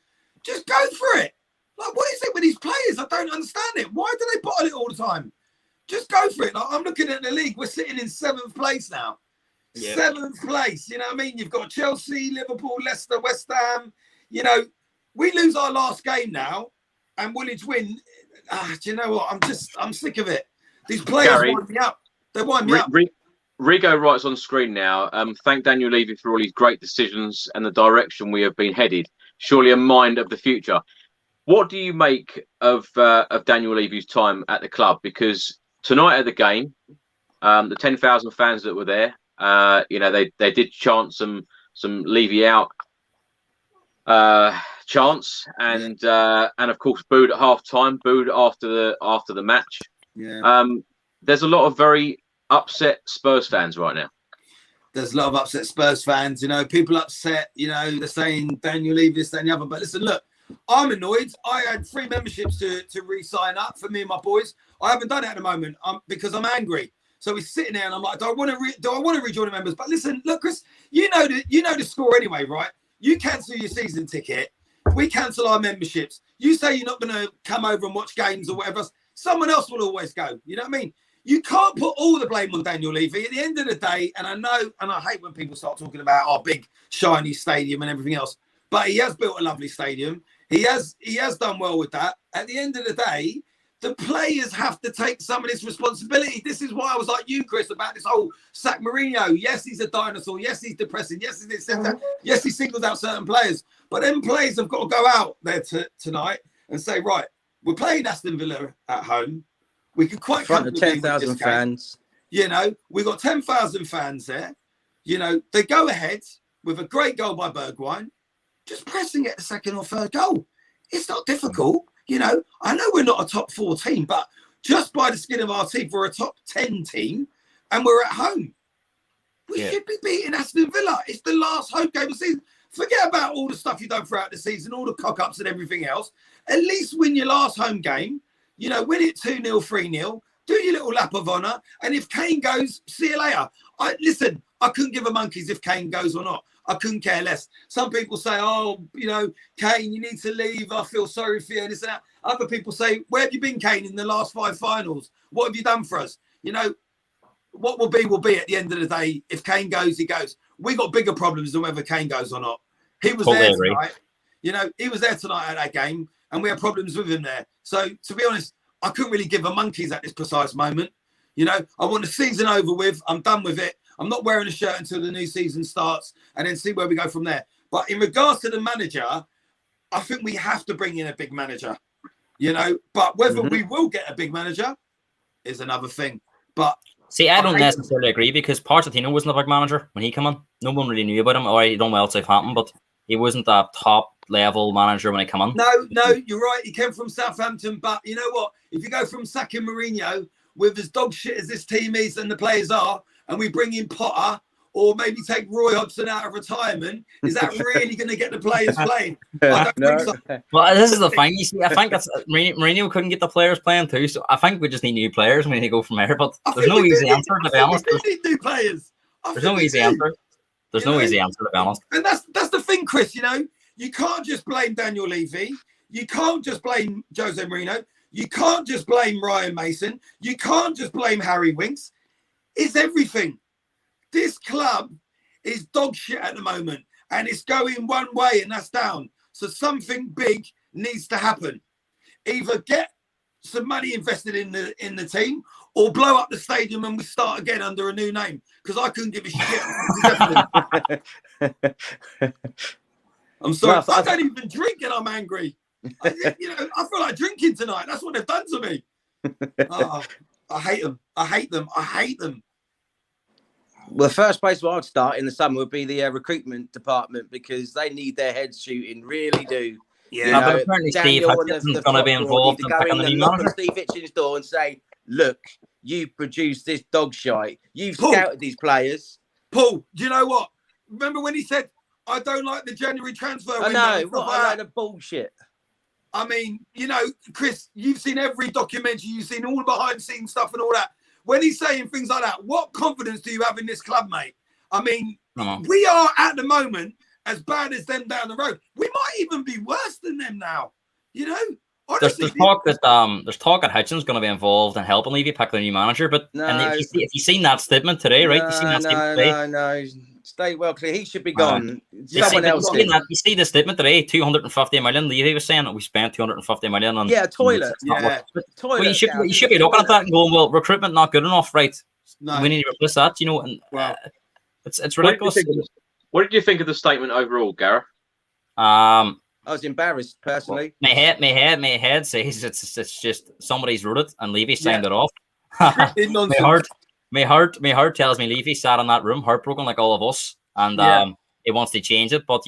Just go for it. Like, what is it with these players? I don't understand it. Why do they bottle it all the time? Just go for it. Like, I'm looking at the league. We're sitting in 7th place now. Yeah. 7th place. You know what I mean? You've got Chelsea, Liverpool, Leicester, West Ham. You know, we lose our last game now and Woolwich win. Do you know what? I'm sick of it. These players wind me up. They wind me up. Rigo writes on screen now, thank Daniel Levy for all his great decisions and the direction we have been headed. Surely a mind of the future. What do you make of Daniel Levy's time at the club? Because tonight at the game, the 10,000 fans that were there, you know, they did chant some Levy out chants, and of course booed at half time, booed after the match. Yeah. There's a lot of very upset Spurs fans right now. There's a lot of upset Spurs fans. You know, people upset. You know, they're saying Daniel Levy, this, that, and the other. But listen, look. I'm annoyed. I had 3 memberships to re-sign up for me and my boys. I haven't done it at the moment because I'm angry. So he's sitting there and I'm like, do I want to rejoin the members? But listen, look, Chris, you know the score anyway, right? You cancel your season ticket. We cancel our memberships. You say you're not going to come over and watch games or whatever. Someone else will always go. You know what I mean? You can't put all the blame on Daniel Levy. At the end of the day, and I know, and I hate when people start talking about our big, shiny stadium and everything else, but he has built a lovely stadium. He has done well with that. At the end of the day, the players have to take some of this responsibility. This is why I was like you, Chris, about this whole sack Mourinho. Yes, he's a dinosaur. Yes, he's depressing. Yes, he's that. Yes, he singles out certain players. But them players have got to go out there tonight and say, right, we're playing Aston Villa at home. We could quite comfortably 10,000 fans. You know, we got 10,000 fans there. You know, they go ahead with a great goal by Bergwijn. Just pressing it a second or third goal. It's not difficult. You know, I know we're not a top 4 team, but just by the skin of our teeth, we're a top 10 team and we're at home. We should be beating Aston Villa. It's the last home game of the season. Forget about all the stuff you've done throughout the season, all the cock-ups and everything else. At least win your last home game. You know, win it 2-0, 3-0. Do your little lap of honour. And if Kane goes, see you later. Listen, I couldn't give a monkeys if Kane goes or not. I couldn't care less. Some people say, oh, you know, Kane, you need to leave. I feel sorry for you. And this and that. Other people say, where have you been, Kane, in the last 5 finals? What have you done for us? You know, what will be at the end of the day. If Kane goes, he goes. We got bigger problems than whether Kane goes or not. He was there tonight. You know, he was there tonight at that game, and we had problems with him there. So, to be honest, I couldn't really give a monkeys at this precise moment. You know, I want the season over with. I'm done with it. I'm not wearing a shirt until the new season starts and then see where we go from there. But in regards to the manager, I think we have to bring in a big manager, you know, but whether we will get a big manager is another thing. But see, I don't necessarily agree because Pochettino wasn't a big manager when he came on. No one really knew about him. Or I don't know what else have happened, but he wasn't a top level manager when he came on. No, you're right. He came from Southampton. But you know what? If you go from sacking Mourinho with as dog shit as this team is and the players are, and we bring in Potter, or maybe take Roy Hodgson out of retirement, is that really going to get the players playing? I don't think so. Well, this is the thing. You see, I think that's Mourinho couldn't get the players playing too, so I think we just need new players. We need to go from there, but there's no easy answer, to be honest. We need new players. There's no easy answer. There's no easy answer, to be honest. And that's the thing, Chris. You know, you can't just blame Daniel Levy. You can't just blame Jose Mourinho. You can't just blame Ryan Mason. You can't just blame Harry Winks. It's everything. This club is dog shit at the moment, and it's going one way, and that's down. So something big needs to happen. Either get some money invested in the team, or blow up the stadium and we start again under a new name, because I couldn't give a shit. I'm sorry. I don't even drink and I'm angry. I feel like drinking tonight. That's what they've done to me. Oh, I hate them. I hate them. I hate them. Well, the first place where I'd start in the summer would be the recruitment department, because they need their heads shooting, really do. Yeah, but apparently Steve Hitchenson's going to be involved in picking the new manager. Steve Hitchens' door and say, look, you produced this dog shite. You've scouted these players. Paul, do you know what? Remember when he said, I don't like the January transfer window? I know. What a load of bullshit. I mean, Chris, you've seen every documentary. You've seen all the behind-the-scenes stuff and all that. When he's saying things like that, what confidence do you have in this club, mate? I mean, we are at the moment as bad as them down the road. We might even be worse than them now. Honestly, there's talk that Hitchens going to be involved in helping Levy pick the new manager. But if you've seen that statement today, right? You've seen that statement today. No. Stay well clear. He should be gone. Someone else. You see the statement today? 250 million. Levy was saying that we spent 250 million on toilet. Well, you should be looking at that and going, well, recruitment not good enough, right? No. We need to replace that. And it's ridiculous. What did you think of the statement overall, Gareth? I was embarrassed personally. My head says it's just somebody's wrote it and Levy signed it off. My heart tells me Levy sat in that room heartbroken like all of us, and he wants to change it. But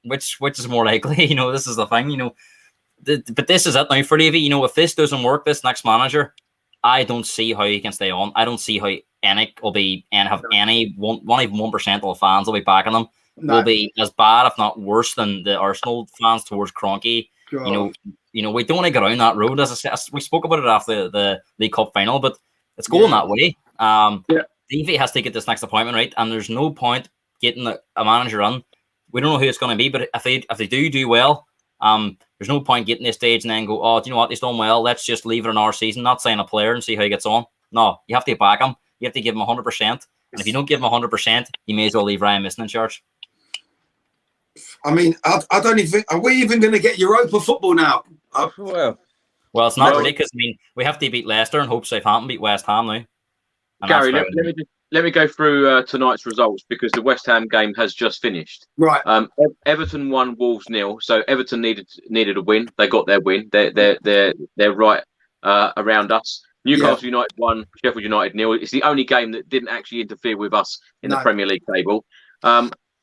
which is more likely? This is the thing. But this is it now for Levy. If this doesn't work, this next manager, I don't see how he can stay on. I don't see how Ennick will be and have any one even 1% of the fans will be backing them. No. Will be as bad, if not worse, than the Arsenal fans towards Kroenke. We don't want to go down that road. As I said, we spoke about it after the League Cup final, but it's going that way. Levy has to get this next appointment right, and there's no point getting a manager on. We don't know who it's going to be, but if they do well, there's no point getting this stage and then go, oh, do you know what? He's done well. Let's just leave it in our season, not sign a player and see how he gets on. No, you have to back him. You have to give him 100%. And if you don't give him 100%, you may as well leave Ryan Mason in charge. I mean, I don't even think, are we even going to get Europa football now? Well, it's not really, because we have to beat Leicester and hope Southampton beat West Ham now. Gary, let me go through tonight's results, because the West Ham game has just finished. Right. Everton won, Wolves 0. So Everton needed a win. They got their win. They're right around us. Newcastle United won, Sheffield United 0. It's the only game that didn't actually interfere with us in the Premier League table.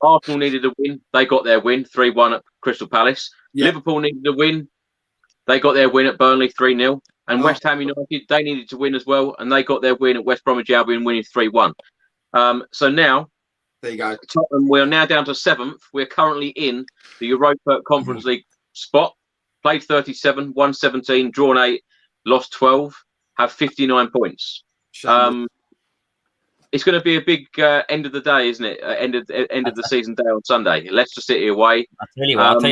Arsenal needed a win. They got their win, 3-1 at Crystal Palace. Liverpool needed a win. They got their win at Burnley, 3-0. And West Ham United, they needed to win as well, and they got their win at West Bromwich Albion, winning 3-1. So now, there you go. Tottenham, we're now down to 7th. We're currently in the Europa Conference League spot. Played 37, won 17, drawn 8, lost 12, have 59 points. It's going to be a big end of the day, isn't it? End of the season day on Sunday. Leicester City away. I tell you what,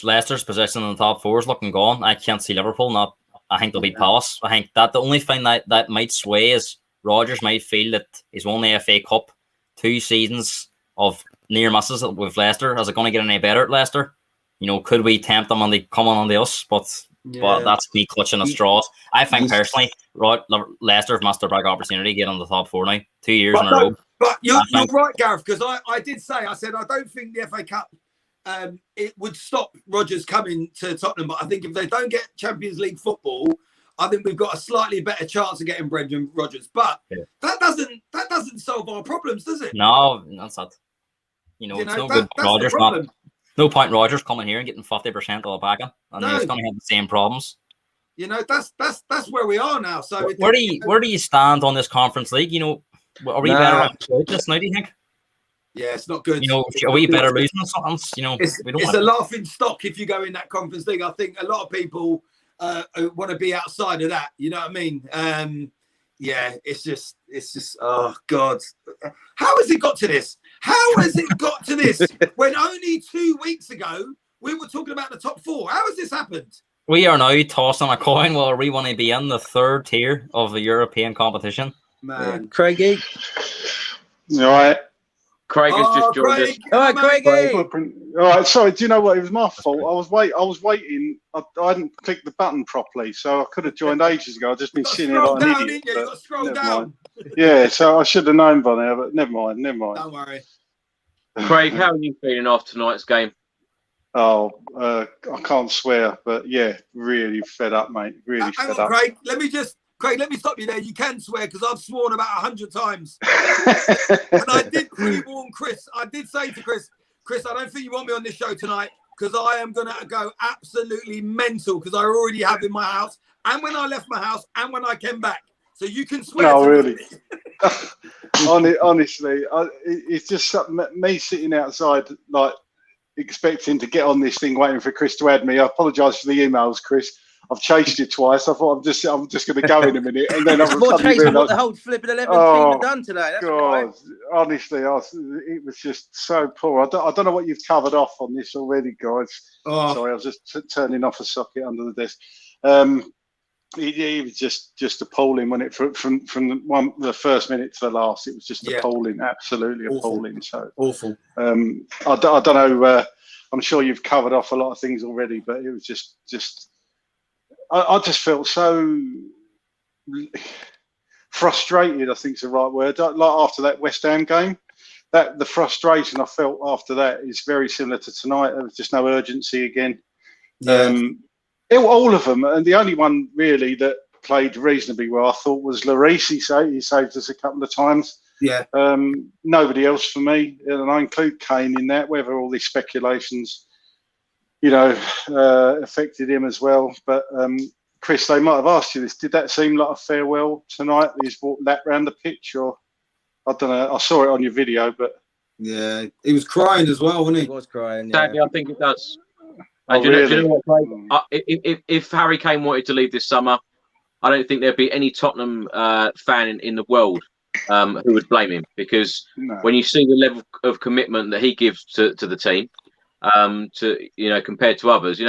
Leicester's position in the top 4 is looking gone. I can't see Liverpool. I think they'll beat Palace. I think that the only thing that might sway is Rodgers might feel that he's won the FA Cup 2 seasons of near misses with Leicester. Is it going to get any better at Leicester? Could we tempt them and they come on to us? But that's me clutching at straws. I think personally, Leicester have missed their big opportunity to get on the top 4 now. 2 years in a row. But you're right, Gareth, because I did say, I said, I don't think the FA Cup it would stop Rodgers coming to Tottenham. But I think if they don't get Champions League football, I think we've got a slightly better chance of getting Brendan Rodgers. But that doesn't solve our problems, does it? No, that's not. It's no good. Rodgers not. No point Rodgers coming here and getting 50% of the backing, and he's going to have the same problems. That's where we are now. So where do you stand on this Conference League? Are we better off this now? Do you think? Yeah, it's not good. Are we better losing something? It's a laughing stock if you go in that Conference League. I think a lot of people want to be outside of that. You know what I mean? It's just. Oh God, how has it got to this? How has it got to this when only 2 weeks ago we were talking about the top 4? How has this happened? We are now tossing a coin whether we want to be in the 3rd tier of the European competition. Man, Craigie. All right. Craig has just joined us. All right, Craigie. All right, sorry. Do you know what? It was my fault. I was waiting. I hadn't clicked the button properly, so I could have joined ages ago. I've just been sitting here like an idiot. You got to scroll down. Yeah, so I should have known by now, but never mind. Don't worry. Craig, how are you feeling after tonight's game? Oh, I can't swear, but yeah, really fed up, mate. Really Hang fed on, up. Craig, let me stop you there. You can swear because I've sworn about 100 times. And I did pre-warn Chris. I did say to Chris, I don't think you want me on this show tonight because I am going to go absolutely mental because I already have in my house and when I left my house and when I came back. So you can swear. No, really. Honestly, it's just me sitting outside, like, expecting to get on this thing, waiting for Chris to add me. I apologise for the emails, Chris. I've chased you twice. I thought I'm just going to go in a minute, and then I've more chasing what the whole flipping 11 team have done today. That's God, honestly, it was just so poor. I don't know what you've covered off on this already, guys. Sorry, I was just turning off a socket under the desk. It was just appalling when it from the first minute to the last. It was just appalling, absolutely appalling. So awful. I don't know. I'm sure you've covered off a lot of things already, but it was just. I just felt so frustrated. I think is the right word. Like after that West Ham game, the frustration I felt after that is very similar to tonight. There was just no urgency again. Yeah. All of them, and the only one really that played reasonably well, I thought, was Lloris. He saved us a couple of times. Yeah. Nobody else for me, and I include Kane in that. Whether all these speculations, affected him as well. But Chris, they might have asked you this. Did that seem like a farewell tonight? He's walked that round the pitch, or I don't know. I saw it on your video, but yeah, he was crying as well, wasn't he? He was crying. Sadly, I think it does. Oh, do you really? know what, Craig? If Harry Kane wanted to leave this summer, I don't think there'd be any Tottenham fan in the world who would blame him, because when you see the level of commitment that he gives to the team, compared to others,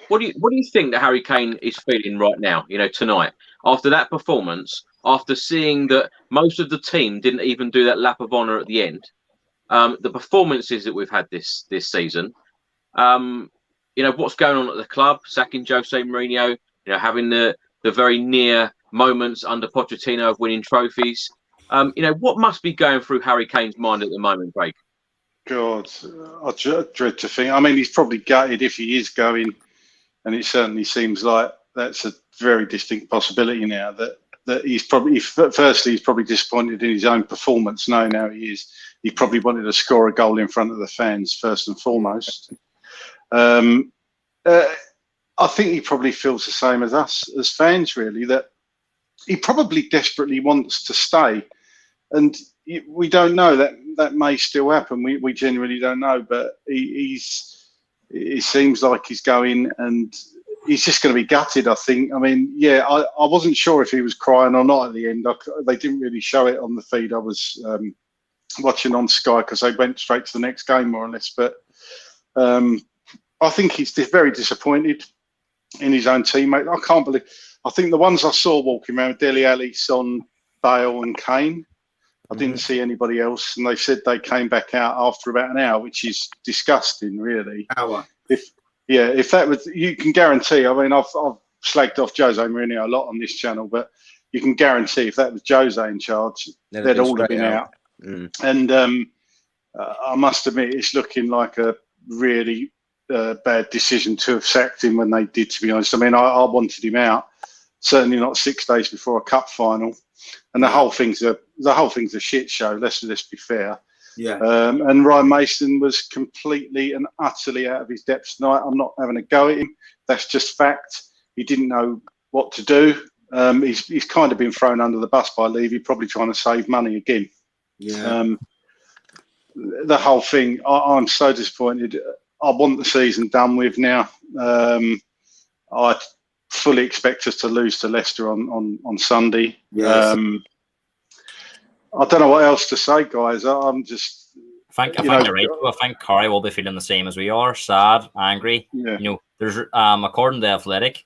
what do you think that Harry Kane is feeling right now? Tonight, after that performance, after seeing that most of the team didn't even do that lap of honour at the end, the performances that we've had this season. What's going on at the club, sacking Jose Mourinho, having the very near moments under Pochettino of winning trophies. What must be going through Harry Kane's mind at the moment, Craig? God, I dread to think. I mean, he's probably gutted if he is going, and it certainly seems like that's a very distinct possibility now. That he's probably, firstly, he's probably disappointed in his own performance, knowing how he is. He probably wanted to score a goal in front of the fans first and foremost. I think he probably feels the same as us as fans, really, that he probably desperately wants to stay, and we don't know. That may still happen. We genuinely don't know, but it seems like he's going, and he's just going to be gutted, I think. I mean, I wasn't sure if he was crying or not at the end. They didn't really show it on the feed I was watching on Sky, because they went straight to the next game, more or less. But I think he's very disappointed in his own teammate. I can't believe. I think the ones I saw walking around, Dele Alli, Son, Bale and Kane, I didn't see anybody else. And they said they came back out after about an hour, which is disgusting, really. Hour. If that was, you can guarantee. I mean, I've slagged off Jose Mourinho a lot on this channel, but you can guarantee if that was Jose in charge, they'd all have been out. And I must admit, it's looking like a really bad decision to have sacked him when they did, to be honest. I mean, I wanted him out, certainly not 6 days before a cup final, and the whole thing's a shit show. Let's be fair. Yeah. And Ryan Mason was completely and utterly out of his depth tonight. I'm not having a go at him. That's just fact. He didn't know what to do. He's kind of been thrown under the bus by Levy, probably trying to save money again. Yeah. The whole thing, I'm so disappointed. I want the season done with now. I fully expect us to lose to Leicester on Sunday. Yes. I don't know what else to say, guys. I'm just. I think you're right. I think Corey will be feeling the same as we are: sad, angry. Yeah. There's according to the Athletic,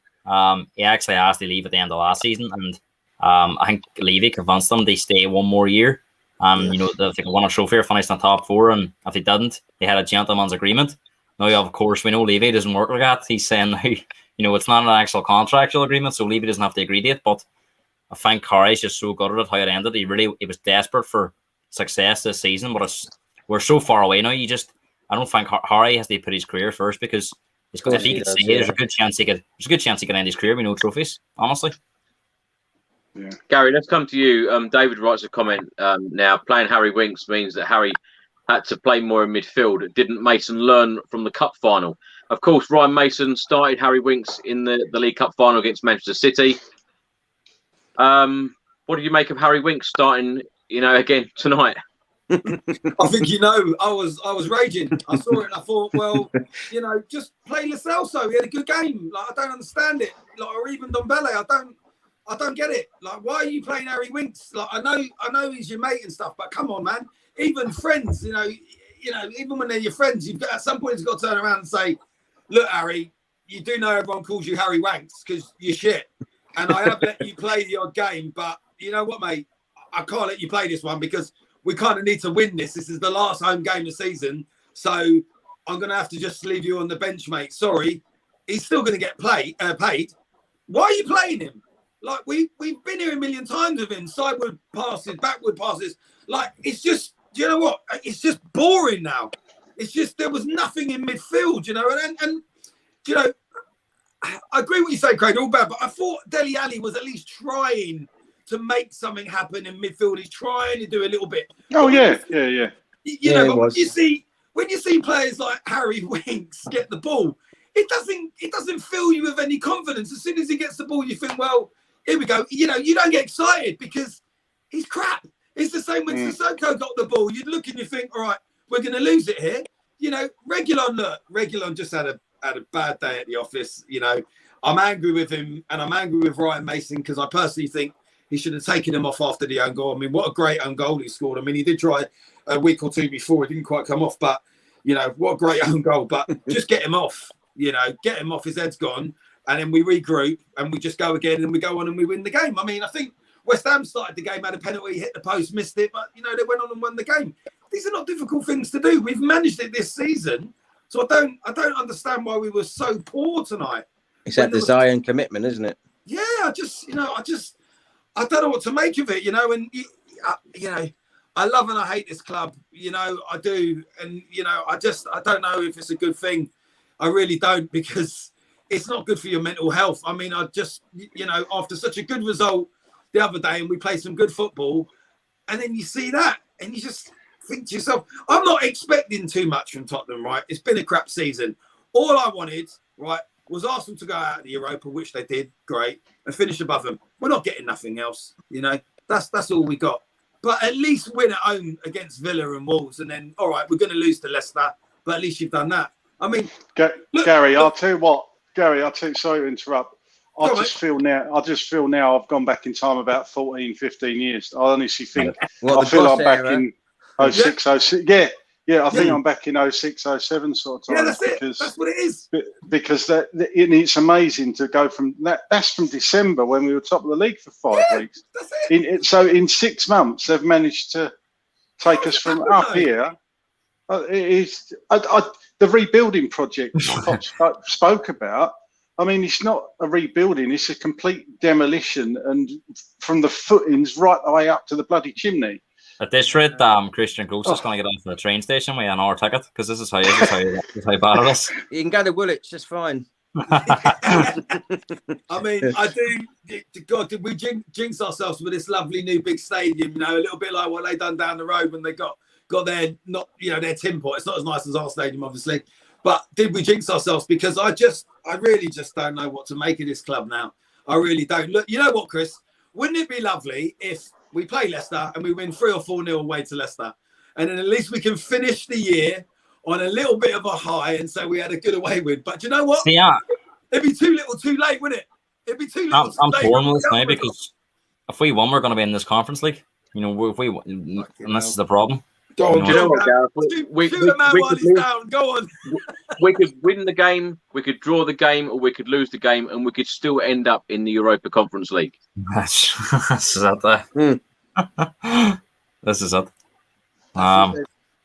he actually asked to leave at the end of last season, and I think Levy convinced them to stay one more year. And you know, if they could win a trophy or finish in the top 4, and if they didn't, they had a gentleman's agreement. Now, of course, we know Levy doesn't work like that. He's saying now, you know, it's not an actual contractual agreement, so Levy doesn't have to agree to it. But I think Harry's just so good at how it ended. He was desperate for success this season, but we're so far away now. I don't think Harry has to put his career first, because if he could stay, there's a good chance he could end his career with no trophies. Honestly. Yeah. Gary, let's come to you. David writes a comment now. Playing Harry Winks means that Harry had to play more in midfield. Didn't Mason learn from the cup final? Of course, Ryan Mason started Harry Winks in the League Cup final against Manchester City. What do you make of Harry Winks starting, you know, again tonight? I think, you know, I was raging. I saw it and I thought, well, you know, just play Lo Celso. He had a good game. Like, I don't understand it. Like, or even Dombele. I don't get it. Like, why are you playing Harry Winks? Like, I know he's your mate and stuff, but come on, man. Even friends, you know, even when they're your friends, you've got, at some point, you've got to turn around and say, look, Harry, you do know everyone calls you Harry Wanks because you're shit. And I have let you play the odd game, but you know what, mate? I can't let you play this one because we kind of need to win this. This is the last home game of the season. So I'm going to have to just leave you on the bench, mate. Sorry. He's still going to get paid. Why are you playing him? Like, we've been here a million times with him. Sideward passes, backward passes. Like, it's just, do you know what? It's just boring now. It's just, there was nothing in midfield, you know. And you know, I agree what you say, Craig, all bad. But I thought Dele Alli was at least trying to make something happen in midfield. He's trying to do a little bit. Oh, yeah. You know, but when you see players like Harry Winks get the ball, it doesn't fill you with any confidence. As soon as he gets the ball, you think, well, here we go. You know, you don't get excited because he's crap. It's the same when Sissoko got the ball. You'd look and you think, all right, we're going to lose it here. You know, Reguilon just had a bad day at the office. You know, I'm angry with him and I'm angry with Ryan Mason because I personally think he should have taken him off after the own goal. I mean, what a great own goal he scored. I mean, he did try a week or two before. It didn't quite come off, but, you know, what a great own goal. But just get him off, you know, get him off. His head's gone. And then we regroup and we just go again and we go on and we win the game. I mean, I think West Ham started the game, had a penalty, hit the post, missed it. But, you know, they went on and won the game. These are not difficult things to do. We've managed it this season. So I don't understand why we were so poor tonight. It's that desire and commitment, isn't it? Yeah, I don't know what to make of it, you know. And, you know, I love and I hate this club. You know, I do. And, you know, I don't know if it's a good thing. I really don't, because it's not good for your mental health. I mean, you know, after such a good result the other day and we played some good football, and then you see that and you just think to yourself, I'm not expecting too much from Tottenham, right? It's been a crap season. All I wanted, right, was Arsenal to go out of the Europa, which they did, great, and finish above them. We're not getting nothing else, you know. That's all we got. But at least win at home against Villa and Wolves, and then, all right, we're going to lose to Leicester, but at least you've done that. I mean, Gary, I'll tell you what. Gary, sorry to interrupt. I just feel now I've gone back in time about 14, 15 years. I honestly think I feel I'm back in 06, 06. Yeah, I think I'm back in 06, 07 sort of time. Yeah, that's it. That's what it is. Because it's amazing to go from that. That's from December when we were top of the league for 5 weeks. That's it. So in 6 months, they've managed to take us from up here. The rebuilding project Pop spoke about. I mean, it's not a rebuilding; it's a complete demolition, and from the footings right the way up to the bloody chimney. At this rate, Christian Gross is going to get off the train station with an hour ticket, because this is how bad it is. You can go to Woolwich, just fine. I mean, I do. God, did we jinx ourselves with this lovely new big stadium? You know, a little bit like what they done down the road when they got their their tin pot. It's not as nice as our stadium, obviously, but did we jinx ourselves? Because I really just don't know what to make of this club now. I really don't. Look, you know what, Chris? Wouldn't it be lovely if we play Leicester and we win 3 or 4-0 away to Leicester, and then at least we can finish the year on a little bit of a high and say we had a good away win? But you know what? Yeah, it'd be too little, too late, wouldn't it? It'd be too little. I'm torn with this now, because if we won, we're going to be in this Conference League. You know, if we win, and this is the problem. Do you know what, Gareth? We could win the game, we could draw the game, or we could lose the game, and we could still end up in the Europa Conference League. That's that there. This is it.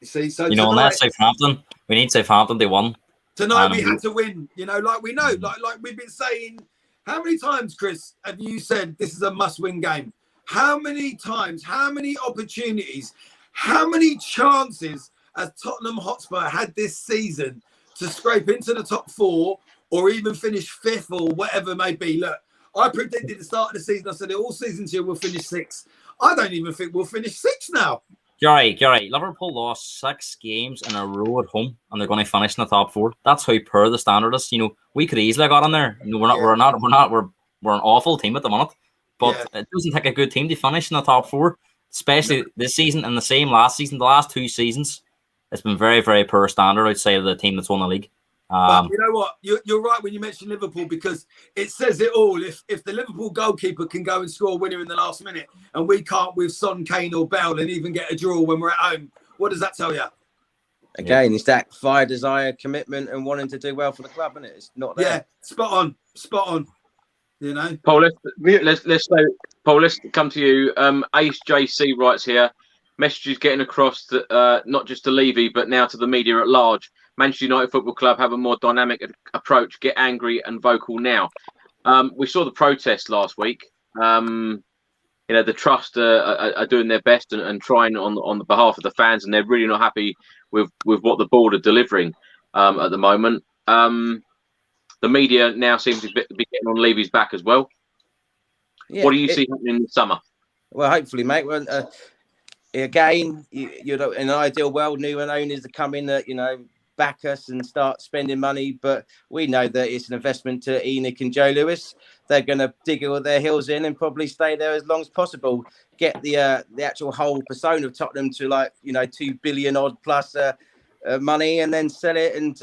See, so you know, unless Southampton, we need Southampton. They won tonight. We had to win. You know, like we know, like we've been saying. How many times, Chris, have you said this is a must-win game? How many times? How many opportunities? How many chances has Tottenham Hotspur had this season to scrape into the top 4 or even finish 5th or whatever it may be? Look, I predicted at the start of the season. I said all seasons here we'll finish 6th. I don't even think we'll finish 6th now. Gary, Liverpool lost 6 games in a row at home, and they're going to finish in the top 4. That's how poor the standard is. You know, we could easily have got in there. You know, we're an awful team at the moment, but it doesn't take a good team to finish in the top 4, especially this season and the same last season. The last 2 seasons, it's been very, very poor standard outside of the team that's won the league. But you know what? You're right when you mention Liverpool, because it says it all. If the Liverpool goalkeeper can go and score a winner in the last minute, and we can't with Son, Kane, or Bell, and even get a draw when we're at home, what does that tell you? Again, it's that fire, desire, commitment, and wanting to do well for the club, isn't it? It's not there. Yeah, spot on. You know, Paul, let's come to you. Ace JC writes here. Messages getting across that not just to Levy but now to the media at large. Manchester United Football Club have a more dynamic approach. Get angry and vocal now. We saw the protest last week. You know, the trust are doing their best and trying on the behalf of the fans, and they're really not happy with what the board are delivering at the moment. The media now seems to be getting on Levy's back as well. Yeah, What do you see happening in the summer? Well, hopefully, mate. Again, you know, in an ideal world, new owners to come in that, you know, back us and start spending money. But we know that it's an investment to Enoch and Joe Lewis. They're going to dig all their heels in and probably stay there as long as possible. Get the actual whole persona of Tottenham to, like, you know, 2 billion odd plus money, and then sell it and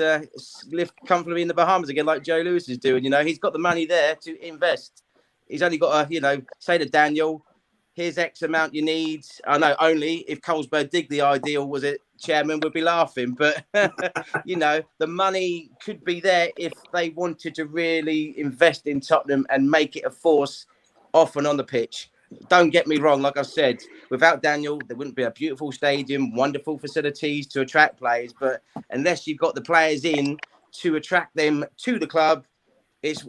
live comfortably in the Bahamas again, like Joe Lewis is doing. You know, he's got the money there to invest. He's only got to, you know, say to Daniel, here's X amount you need. I know only if Colesberg dig the ideal, was it, chairman, would be laughing. But, you know, the money could be there if they wanted to really invest in Tottenham and make it a force off and on the pitch. Don't get me wrong. Like I said, without Daniel, there wouldn't be a beautiful stadium, wonderful facilities to attract players. But unless you've got the players in to attract them to the club, it's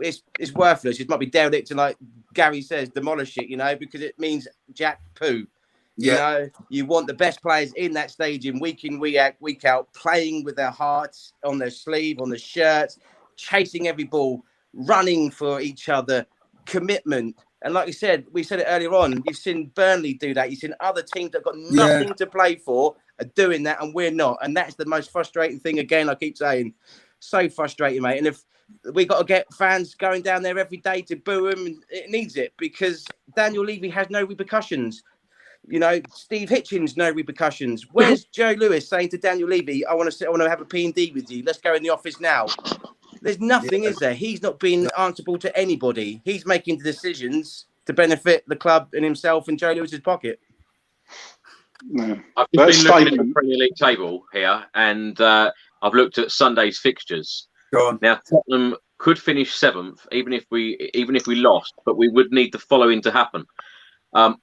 worthless. It might be derelict, and like Gary says, demolish it, you know, because it means jack poo. You know, you want the best players in that stadium week in, week out, playing with their hearts on their sleeve, on the shirts, chasing every ball, running for each other, commitment. And like you said, we said it earlier on, you've seen Burnley do that. You've seen other teams that have got nothing to play for are doing that, and we're not. And that's the most frustrating thing. Again, I keep saying, so frustrating, mate. And if we got to get fans going down there every day to boo him, it needs it, because Daniel Levy has no repercussions. You know, Steve Hitchens, no repercussions. Where's Joe Lewis saying to Daniel Levy, I want to have a P&D with you. Let's go in the office now. There's nothing, is there? He's not being answerable to anybody. He's making the decisions to benefit the club and himself and Joe Lewis's pocket. No. I've just been looking at the Premier League table here, and I've looked at Sunday's fixtures. Go on. Now, Tottenham could finish 7th, even if we lost, but we would need the following to happen.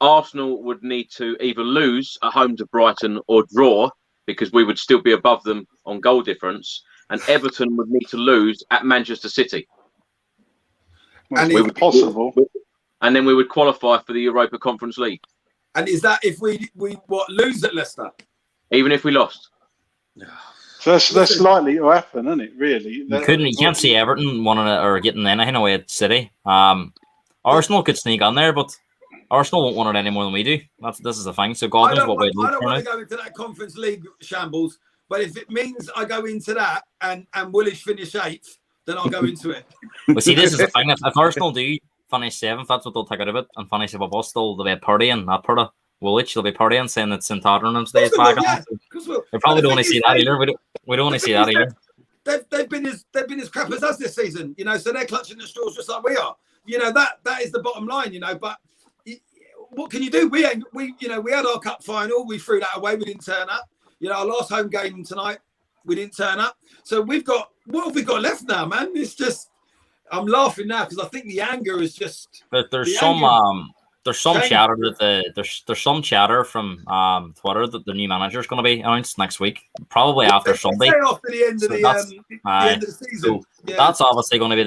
Arsenal would need to either lose at home to Brighton or draw, because we would still be above them on goal difference, and Everton would need to lose at Manchester City. And it's possible. And then we would qualify for the Europa Conference League. And is that if we lose at Leicester? Even if we lost. So that's likely to happen, isn't it? Really, you can't see Everton winning it or getting anything away at City. Arsenal could sneak on there, but Arsenal won't want it any more than we do. This is the thing. So God knows what we'd I don't want to go into that Conference League shambles, but if it means I go into that and Woolwich finish 8th, then I'll go into it. Well, see, this is the thing. If Arsenal do finish 7th, that's what they'll take out of it, and finish above us, they'll be partying. Not part of Woolwich, they'll be partying, saying that St. Tottenham's Day is back. They probably don't want to see that either. We don't want to see that either. They've been as crap as us this season, you know. So they're clutching the straws just like we are. You know, that is the bottom line, you know. But what can you do? We had our cup final, we threw that away, we didn't turn up. You know, our last home game tonight, we didn't turn up. So what have we got left now, man? It's just, I'm laughing now because I think the anger is just. There's some There's some Kane. chatter that there's some chatter from Twitter that the new manager is going to be announced next week, probably after Sunday. After the end of the end of the season. So that's obviously going to be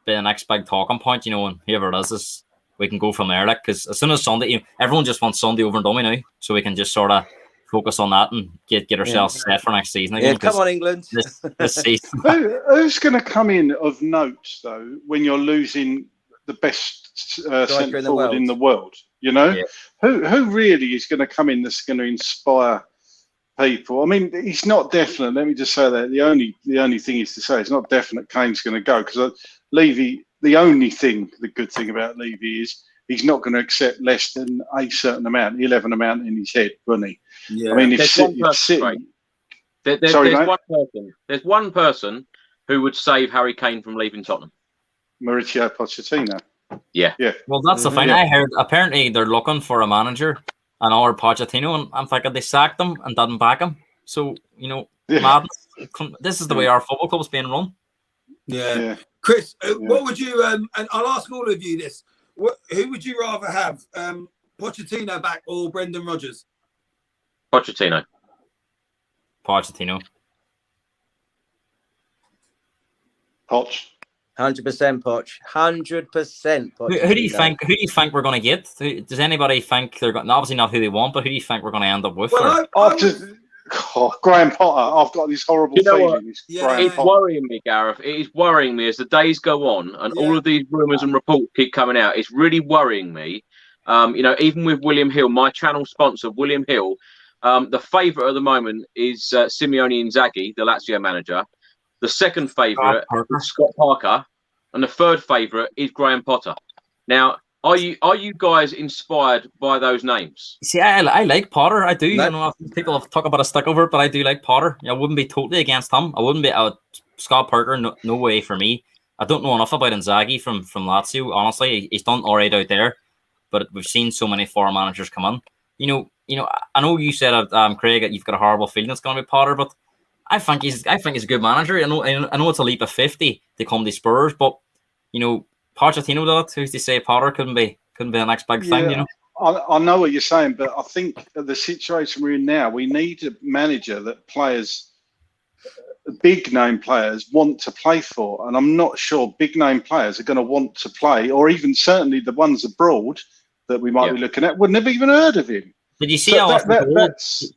the next big talking point, you know, and whoever it is we can go from there. Like, because as soon as Sunday, you know, everyone just wants Sunday over and done now, so we can just sort of focus on that and get ourselves set for next season again. Yeah, come on, England. This season. Who's going to come in of note though when you're losing the best centre forward in the world? You know, who really is going to come in that's going to inspire people? I mean, he's not definite. Let me just say that the only thing is to say it's not definite Kane's going to go, because Levy. The good thing about Levy is he's not going to accept less than a certain amount. He'll have an amount in his head, won't he? Yeah. I mean, there's one person who would save Harry Kane from leaving Tottenham. Mauricio Pochettino. Yeah. Well, that's the thing. I heard apparently they're looking for a manager, and our Pochettino, and I'm thinking they sacked him and didn't back him. So, you know, madness. This is the way our football club's being run. Yeah. Chris, what would you, and I'll ask all of you this, who would you rather have, Pochettino back or Brendan Rodgers? Pochettino. 100% Poch. 100% Poch. Who do you think? Who do you think we're going to get? Does anybody think they're going? Obviously not who they want, but who do you think we're going to end up with? Well, Graham Potter. I've got this horrible feeling. It's worrying me, Gareth. It is worrying me as the days go on and all of these rumours and reports keep coming out. It's really worrying me. You know, even with William Hill, my channel sponsor, William Hill, the favourite at the moment is Simeone Inzaghi, the Lazio manager. The second favourite is Scott Parker, and the third favourite is Graham Potter. Now, are you guys inspired by those names? See, I like Potter. I do. You know, people have talked about a stick over it, but I do like Potter. I wouldn't be totally against him. I wouldn't be Scott Parker. No way for me. I don't know enough about Inzaghi from Lazio. Honestly, he's done all right out there, but we've seen so many foreign managers come on. You know. I know you said, Craig, that you've got a horrible feeling it's going to be Potter, but I think he's a good manager. I know it's a leap of 50 to come to Spurs, but you know, Pochettino did it. Who's to say Potter couldn't be the next big thing? You know. I know what you're saying, but I think the situation we're in now, we need a manager that players, big name players, want to play for, and I'm not sure big name players are going to want to play, or even certainly the ones abroad that we might be looking at wouldn't have even heard of him. Did you see Alistair Gold's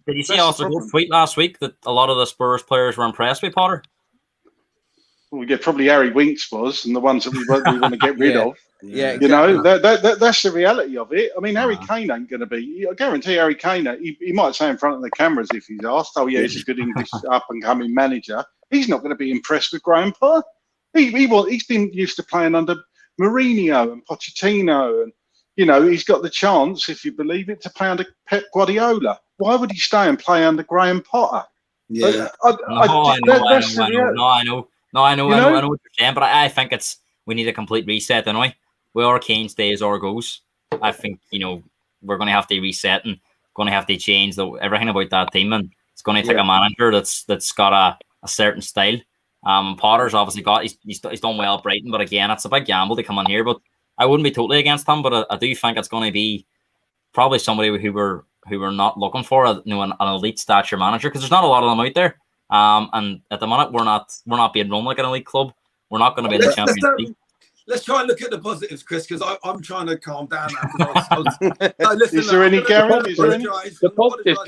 tweet last week that a lot of the Spurs players were impressed with Potter? Well, yeah, probably Harry Winks was, and the ones that we want to get rid of. Yeah, exactly. You know, that's the reality of it. I mean, Harry Kane ain't going to be. I guarantee Harry Kane, he might say in front of the cameras if he's asked, "Oh yeah, he's a good English up and coming manager." He's not going to be impressed with Graham Potter. He's been used to playing under Mourinho and Pochettino, and you know, he's got the chance, if you believe it, to play under Pep Guardiola. Why would he stay and play under Graham Potter? Yeah, I know. No, I know what you're saying, but I think we need a complete reset anyway. Where Kane stays or goes, I think, you know, we're going to have to reset and going to have to change everything about that team, and it's going to take a manager that's got a certain style. Potter's obviously he's done well at Brighton, but again, it's a big gamble to come in here. But I wouldn't be totally against him, but I do think it's going to be probably somebody who we're not looking for, an elite stature manager, because there's not a lot of them out there. And at the minute, we're not being run like an elite club. We're not going to be in the Champions League. Let's try and look at the positives, Chris, because I'm trying to calm down. Is there any, Gary? The positives,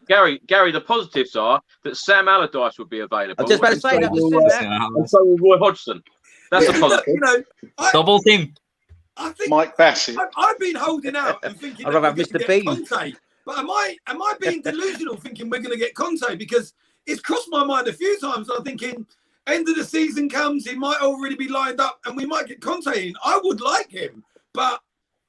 Gary, the positives are that Sam Allardyce would be available. I was just about to say that. And so will Roy Hodgson. That's a positive. You know, double team. I think Mike Bassett. I've been holding out and thinking I'd rather have Mr. Bean. Conte. But am I being delusional thinking we're going to get Conte? Because it's crossed my mind a few times. I'm thinking, end of the season comes, he might already be lined up, and we might get Conte in. I would like him, but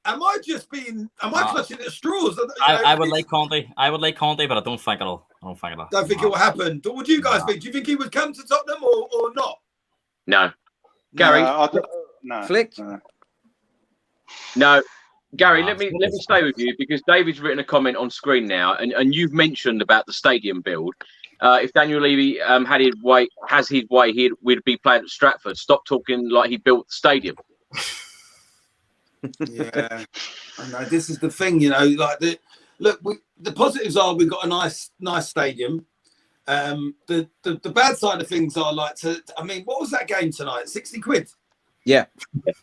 am I clutching at straws? I would like Conte. But I don't think it'll. Don't think it will happen. What would you guys think? Do you think he would come to Tottenham or not? No, Gary. No. Flick. No. Gary, let me stay with you, because David's written a comment on screen now, and you've mentioned about the stadium build. If Daniel Levy has his way, we'd be playing at Stratford. Stop talking like he built the stadium. Yeah, I know. This is the thing, you know. Like the positives are we've got a nice stadium. The bad side of things are like I mean, what was that game tonight? 60 quid. Yeah.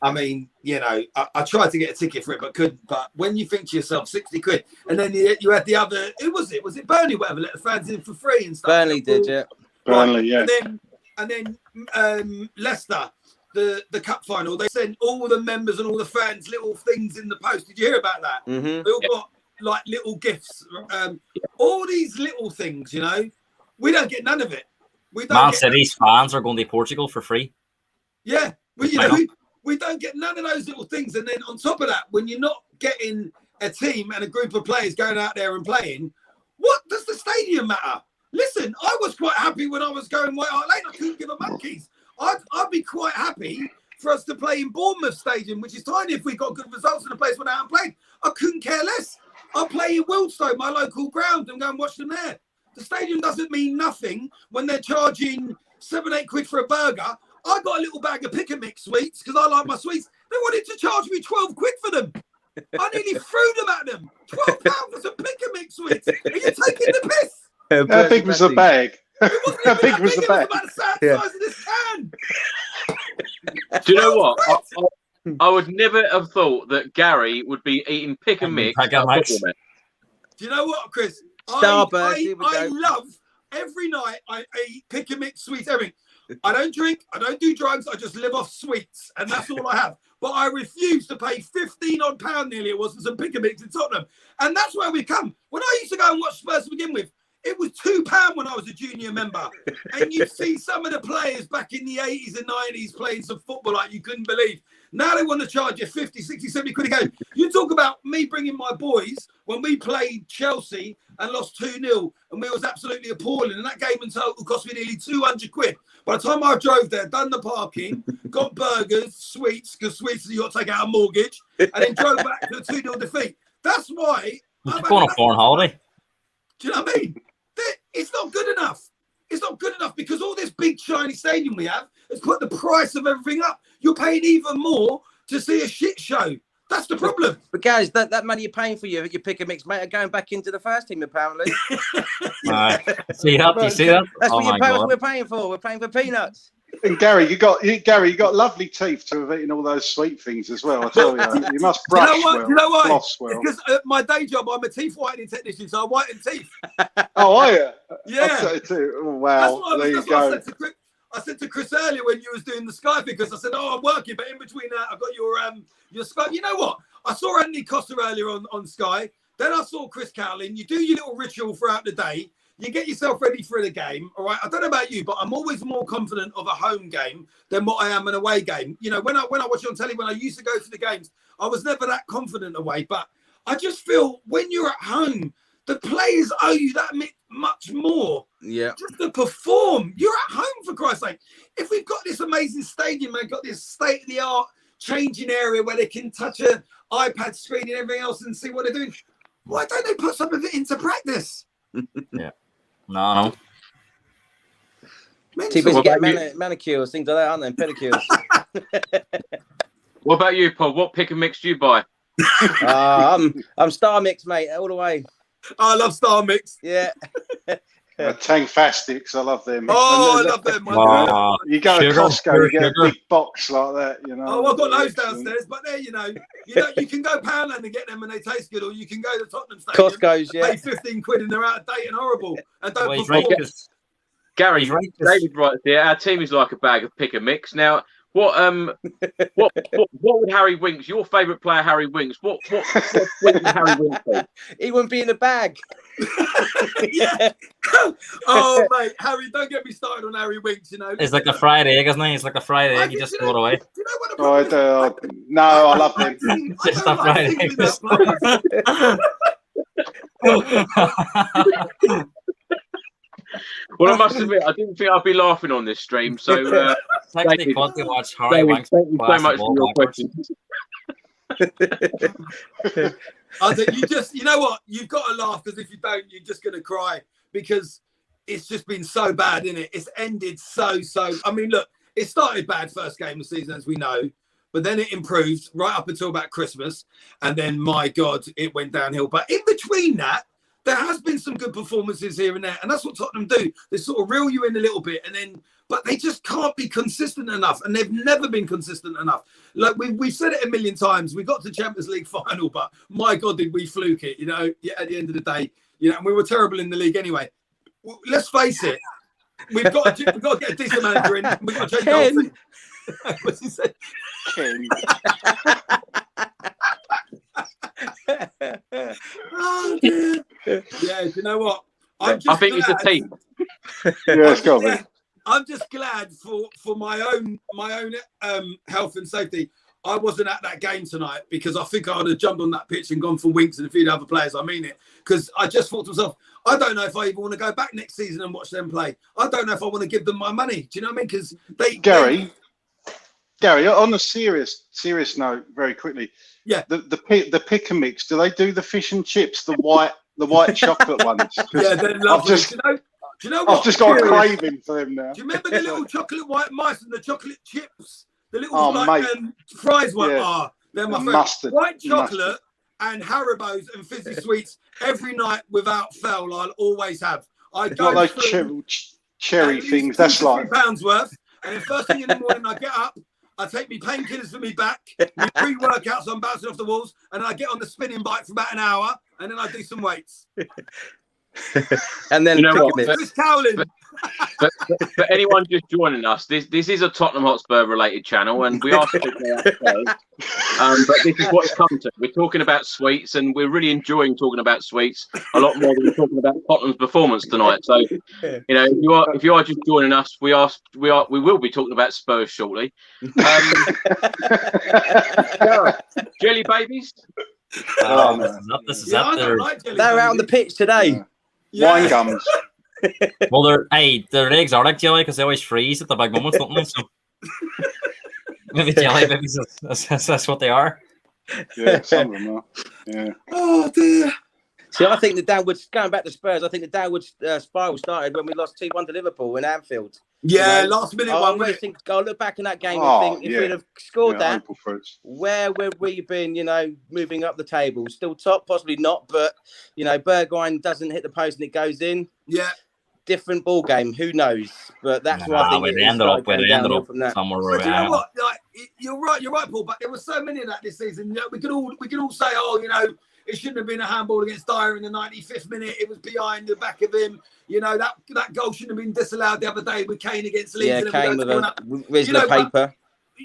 I mean, you know, I tried to get a ticket for it, but couldn't. But when you think to yourself, 60 quid, and then you had the other, who was it? Was it Burnley? Whatever, let the fans in for free and stuff. Burnley did, yeah. Burnley, yeah. And then Leicester, the cup final, they sent all the members and all the fans little things in the post. Did you hear about that? Mm-hmm. They all got like little gifts. All these little things, you know, we don't get none of it. Man City's fans are going to Portugal for free. Yeah. We don't get none of those little things. And then on top of that, when you're not getting a team and a group of players going out there and playing, what does the stadium matter? Listen, I was quite happy when I was going White Hart Lane. I couldn't give a monkeys. I'd be quite happy for us to play in Bournemouth Stadium, which is tiny if we got good results and the place went out and played. I couldn't care less. I'll play in Wiltstone, my local ground, and go and watch them there. The stadium doesn't mean nothing when they're charging 7-8 quid for a burger. I got a little bag of pick and mix sweets because I like my sweets. They wanted to charge me 12 quid for them. I nearly threw them at them. £12 for some pick and mix sweets. Are you taking the piss? How big was the bag? How big was the bag? It was about the size of this can. Do you know what? I would never have thought that Gary would be eating pick and mix. Do you know what, Chris? Starburst. I love every night. I eat pick and mix sweets. Everything. I don't drink. I don't do drugs. I just live off sweets, and that's all I have. But I refuse to pay £15 nearly it was for some pick and mix in Tottenham, and that's where we come. When I used to go and watch Spurs to begin with, it was £2 when I was a junior member, and you'd see some of the players back in the 80s and 90s playing some football like you couldn't believe. Now they want to charge you 50, 60, 70 quid a game. You talk about me bringing my boys when we played Chelsea and lost 2-0, and we was absolutely appalling. And that game in total cost me nearly 200 quid. By the time I drove there, done the parking, got burgers, sweets, because sweets you got to take out a mortgage, and then drove back to a 2-0 defeat. That's why I'm going on a foreign holiday. Do you know what I mean? It's not good enough. It's not good enough because all this big shiny stadium we have has put the price of everything up. You're paying even more to see a shit show. That's the problem. But guys, that money you're paying for your pick and mix, mate, are going back into the first team apparently. See that? You see that? That's what we're paying for. We're paying for peanuts. And Gary, you got lovely teeth to have eaten all those sweet things as well. I tell you, you must brush well. You know why? Floss well. Because my day job, I'm a teeth whitening technician, so I whiten teeth. Oh, are you? Yeah. Oh, wow. There you go. I said to Chris earlier when you was doing the Sky because I said, "Oh, I'm working," but in between that, I've got your Sky. You know what? I saw Anthony Costa earlier on Sky. Then I saw Chris Cowling. You do your little ritual throughout the day. You get yourself ready for the game, all right? I don't know about you, but I'm always more confident of a home game than what I am an away game. You know, when I watch it on telly, when I used to go to the games, I was never that confident away. But I just feel when you're at home, the players owe you that much more. Yeah. Just to perform. You're at home, for Christ's sake. If we've got this amazing stadium, they've got this state-of-the-art changing area where they can touch an iPad screen and everything else and see what they're doing, why don't they put some of it into practice? Yeah. No. People get manicures, things like that, aren't they? Pedicures. What about you, Paul? What pick and mix do you buy? I'm Star Mix, mate, all the way. I love Star Mix. Yeah. Tang Fastics, I love them. Oh, I love them. You go to Costco, you get a big box like that, you know. Oh, I've got those downstairs, but there, you can go Poundland and get them and they taste good, or you can go to Tottenham Stadium, Costco's, yeah. pay 15 quid and they're out of date and horrible and don't perform. Right, Gary, David right there. Our team is like a bag of pick and mix. Now, what would Harry Winks, your favourite player, Harry Winks? What would Harry Winks be? He wouldn't be in the bag. Yeah. Oh, mate, Harry, don't get me started on Harry Winks. You know, it's like a fried egg, isn't it? It's like a fried egg. You just throw it away. Do you know what the problem is? No, I love them. Just a fried egg. Well, I must admit, I didn't think I'd be laughing on this stream. So, thank you so much for your questions. I think you know what? You've got to laugh because if you don't, you're just going to cry because it's just been so bad, isn't it? It's ended so. I mean, look, it started bad first game of the season, as we know, but then it improved right up until about Christmas, and then my God, it went downhill. But in between that, there has been some good performances here and there, and that's what Tottenham do. They sort of reel you in a little bit, and then, but they just can't be consistent enough, and they've never been consistent enough. Like we've said it a million times. We got to Champions League final, but my God, did we fluke it? You know, yeah, at the end of the day, you know, and we were terrible in the league anyway. Well, let's face it, we've got to get a decent manager in. We've got to change the whole thing. What's he said? Ken. Oh, dear. Yeah, you know what? I think it's a team. Yeah, it's got to be. I'm just glad for my own health and safety. I wasn't at that game tonight because I think I would have jumped on that pitch and gone for Winks and a few other players. I mean it, because I just thought to myself, I don't know if I even want to go back next season and watch them play. I don't know if I want to give them my money. Do you know what I mean? Because Gary, on a serious note, very quickly. Yeah. The pick and mix. Do they do the fish and chips, the white chocolate ones? Yeah, they're lovely. Do you know what? I've just got a craving for them now. Do you remember the little chocolate white mice and the chocolate chips? The little fries one. Yeah. They're my favourite. Mustard. White chocolate and Haribo's and fizzy sweets every night without fail. I'll always have. I It's go not those cherry things. That's like £2 worth. And then first thing in the morning, I get up. I take me painkillers for me back, my pre-workouts, I'm bouncing off the walls, and I get on the spinning bike for about an hour, and then I do some weights. And then You know what? Chris Cowling. But for anyone just joining us, this is a Tottenham Hotspur related channel, and we are speaking about Spurs. But this is what it's come to. We're talking about sweets, and we're really enjoying talking about sweets a lot more than we're talking about Tottenham's performance tonight. So, you know, if you are just joining us, we will be talking about Spurs shortly. Jelly babies. This is I it. don't like jelly They're out on the pitch today. Yeah. wine gums. Well, their eggs are like jelly because they always freeze at the big moments, don't they? So maybe jelly babies. That's what they are. Yeah, some of them are. Yeah. Oh dear. See, I think the downward, going back to Spurs, I think the downward spiral started when we lost 2-1 to Liverpool in Anfield. Yeah, You know, last minute I one. always think, go look back in that game Oh, and think, if yeah. we'd have scored that, April fruits. where would we been, you know, moving up the table? Still top, possibly not, but, you know, Bergwijn doesn't hit the post and it goes in. Yeah. Different ball game, who knows? But that's what I think. We ended up somewhere where But we you know are. what? Like, you're right, Paul. But there were so many of that this season. You know, we could all say, oh, you know, it shouldn't have been a handball against Dyer in the 95th minute. It was behind the back of him. You know, that goal shouldn't have been disallowed the other day with Kane against Leeds. Yeah, and Kane with a Rizzler paper.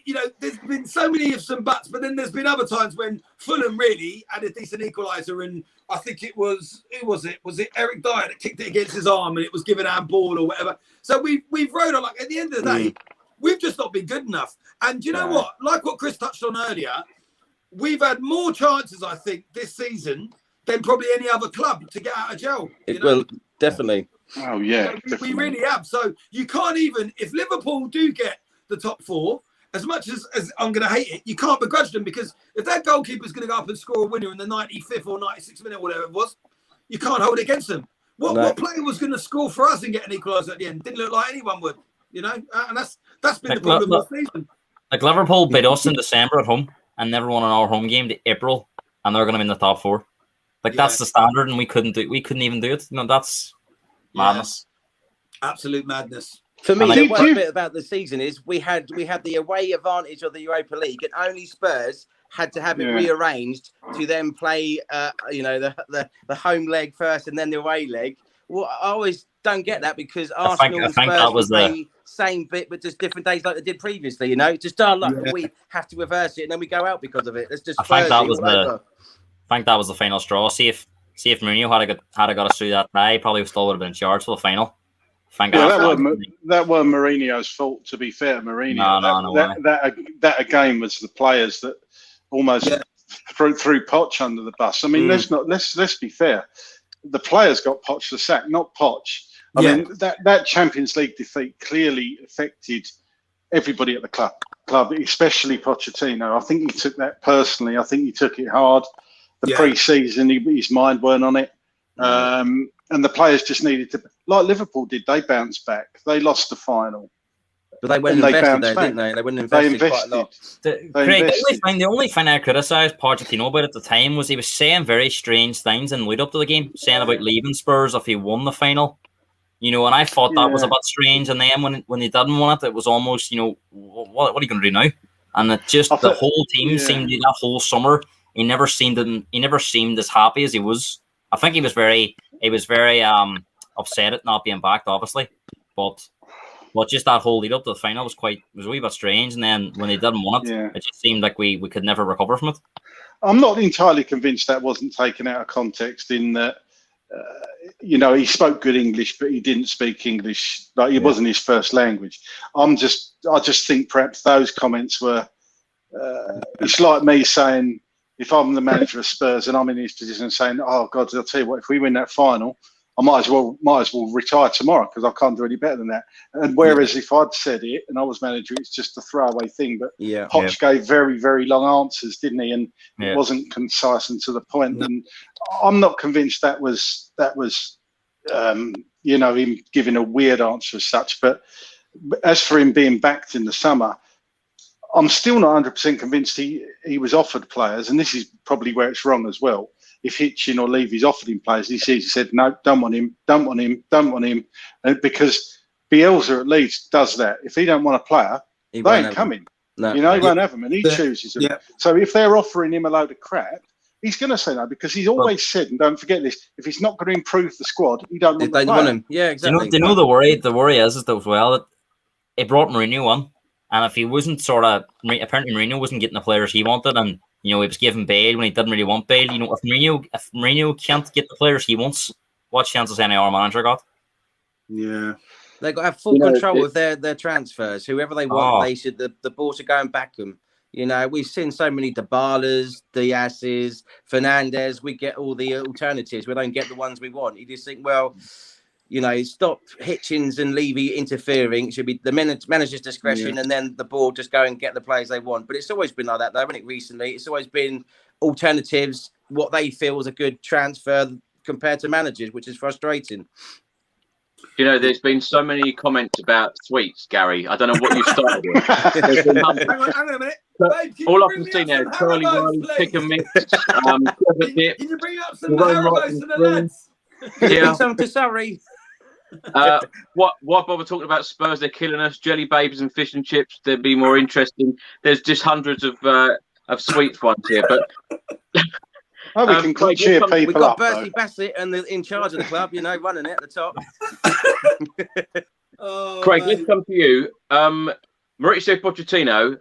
You know, there's been so many ifs and buts, but then there's been other times when Fulham really had a decent equaliser, and I think it was was it Eric Dyer that kicked it against his arm, and it was given handball or whatever. So we've rode on, like, at the end of the day, we've just not been good enough. And you know what? Like what Chris touched on earlier, we've had more chances, I think, this season than probably any other club to get out of jail. Well, definitely. Oh yeah, we really have. So you can't even, if Liverpool do get the top four, as much as I'm going to hate it, you can't begrudge them, because if that goalkeeper's going to go up and score a winner in the 95th or 96th minute, whatever it was, you can't hold it against them. What player was going to score for us and get an equaliser at the end? Didn't look like anyone would, you know? And that's been the problem this season. Like Liverpool beat us in December at home and never won an our home game to April, and they're going to be in the top four. Like that's the standard, and we couldn't even do it. You know, that's madness. Absolute madness. For me, the worst bit about the season is we had the away advantage of the Europa League, and only Spurs had to have it rearranged to then play, you know, the home leg first and then the away leg. Well, I always don't get that, because Arsenal and Spurs was the same bit, but just different days like they did previously. You know, just our luck that we have to reverse it and then we go out because of it. It's just. I think that was the final straw. See if Mourinho had got us through that day, probably still would have been in charge for the final. That weren't Mourinho's fault, to be fair. Mourinho, that again was the players that almost threw Poch under the bus. I mean, let's be fair. The players got Poch the sack, not Poch. I mean, that Champions League defeat clearly affected everybody at the club, especially Pochettino. I think he took that personally. I think he took it hard. The pre-season, his mind weren't on it. And the players just needed to, like Liverpool did, they bounced back. They lost the final. But they went and invested there, didn't they? They went and invested quite a lot. Craig, the only thing I criticised Pochettino about at the time was he was saying very strange things in lead up to the game, saying about leaving Spurs if he won the final. You know, and I thought that was a bit strange. And then when he didn't want it, it was almost, you know, what are you going to do now? And it just the whole team seemed that whole summer he never seemed as happy as he was. I think he was very upset at not being backed, obviously, but just that whole lead up to the final was a wee bit strange. And then when they didn't want it, it just seemed like we could never recover from it. I'm not entirely convinced that wasn't taken out of context in that, you know, he spoke good English, but he didn't speak English. Like it wasn't his first language. I just think perhaps those comments were, it's like me saying, if I'm the manager of Spurs and I'm in his position saying, oh God, I'll tell you what, if we win that final, I might as well retire tomorrow because I can't do any better than that. And whereas if I'd said it and I was manager, it's just a throwaway thing. But Poch gave very, very long answers, didn't he? And it wasn't concise and to the point. And I'm not convinced that was you know, him giving a weird answer as such. But as for him being backed in the summer, I'm still not 100% convinced he was offered players, and this is probably where it's wrong as well. If Hitchin or Levy's offered him players, he said, no, don't want him, and because Bielsa at Leeds does that. If he don't want a player, they ain't coming. No. You know, he won't have them, and he chooses them. Yeah. So if they're offering him a load of crap, he's going to say no because he's always said, and don't forget this, if he's not going to improve the squad, he don't want the player. Want him. Yeah, exactly. Do you know the worry? The worry is that as well that it brought Mourinho on. And if he wasn't apparently Mourinho wasn't getting the players he wanted, and you know he was giving Bale when he didn't really want Bale. You know, if Mourinho can't get the players he wants, what chance has any other manager got? Yeah, they got to have full control of their transfers. Whoever they want, they should. The ball should go and back them. You know, we've seen so many Dybalas, Diaz's, Fernandes. We get all the alternatives. We don't get the ones we want. You just think, well, you know, stop Hitchens and Levy interfering. It should be the manager's discretion, and then the board just go and get the players they want. But it's always been like that, though, hasn't it, recently? It's always been alternatives, what they feel is a good transfer compared to managers, which is frustrating. You know, there's been so many comments about sweets, Gary. I don't know what you started with. Hang on a minute. Babe, all I can see now, Charlie Rose, chicken mix, can you bring up some Haribos for the lads? Yeah. Some to Surrey. What bother talking about Spurs? They're killing us. Jelly babies and fish and chips. They'd be more interesting. There's just hundreds of sweet ones here, but we can cheer people up. We've got Bertie Bassett and in charge of the club, you know, running it at the top. Craig, let's come to you. Mauricio Pochettino.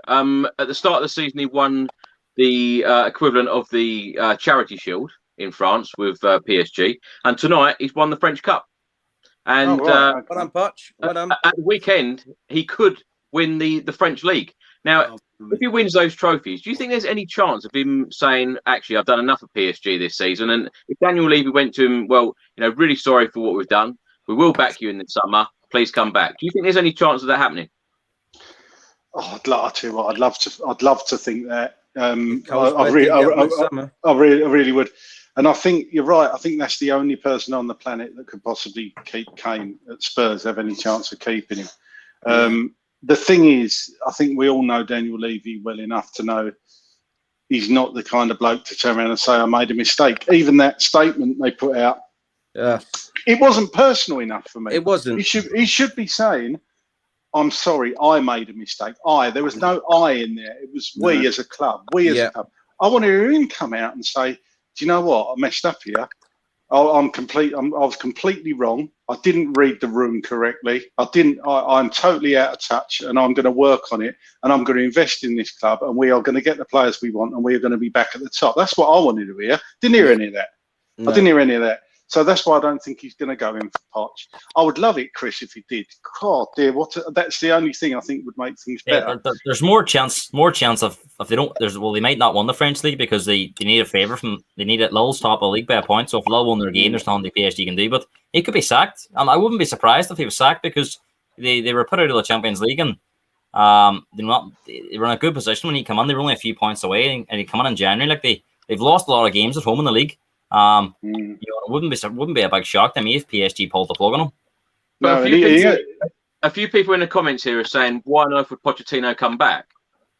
At the start of the season, he won the equivalent of the Charity Shield in France with PSG, and tonight he's won the French Cup. And well done, Poch. Well done. At the weekend, he could win the French League. Now, if he wins those trophies, do you think there's any chance of him saying, actually, I've done enough of PSG this season? And if Daniel Levy went to him, well, you know, really sorry for what we've done. We will back you in the summer. Please come back. Do you think there's any chance of that happening? Oh, I'd love to think that. I really would. And I think you're right. I think that's the only person on the planet that could possibly keep Kane at Spurs, have any chance of keeping him. The thing is, I think we all know Daniel Levy well enough to know he's not the kind of bloke to turn around and say, I made a mistake. Even that statement they put out, it wasn't personal enough for me. It wasn't. He should be saying, I'm sorry, I made a mistake. There was no I in there. It was we as a club. We as a club. I want to hear him come out and say, do you know what? I messed up here. I was completely wrong. I didn't read the room correctly. I'm totally out of touch, and I'm going to work on it, and I'm going to invest in this club, and we are going to get the players we want, and we are going to be back at the top. That's what I wanted to hear. Didn't hear any of that. No. I didn't hear any of that. So that's why I don't think he's going to go in for Poch. I would love it, Chris, if he did. God, dear, that's the only thing I think would make things better. There's more chance of if they don't. They might not win the French league because they need a favour they need it. Lille's top of the league by a point. So if Lille won their game, there's nothing the PSG can do. But he could be sacked, and I wouldn't be surprised if he was sacked because they were put out of the Champions League and they were in a good position when he came on. They were only a few points away, and he come in January. Like they've lost a lot of games at home in the league. You know, it wouldn't be a big shock to me if PSG pulled the plug on him. But a few people in the comments here are saying, why on earth would Pochettino come back?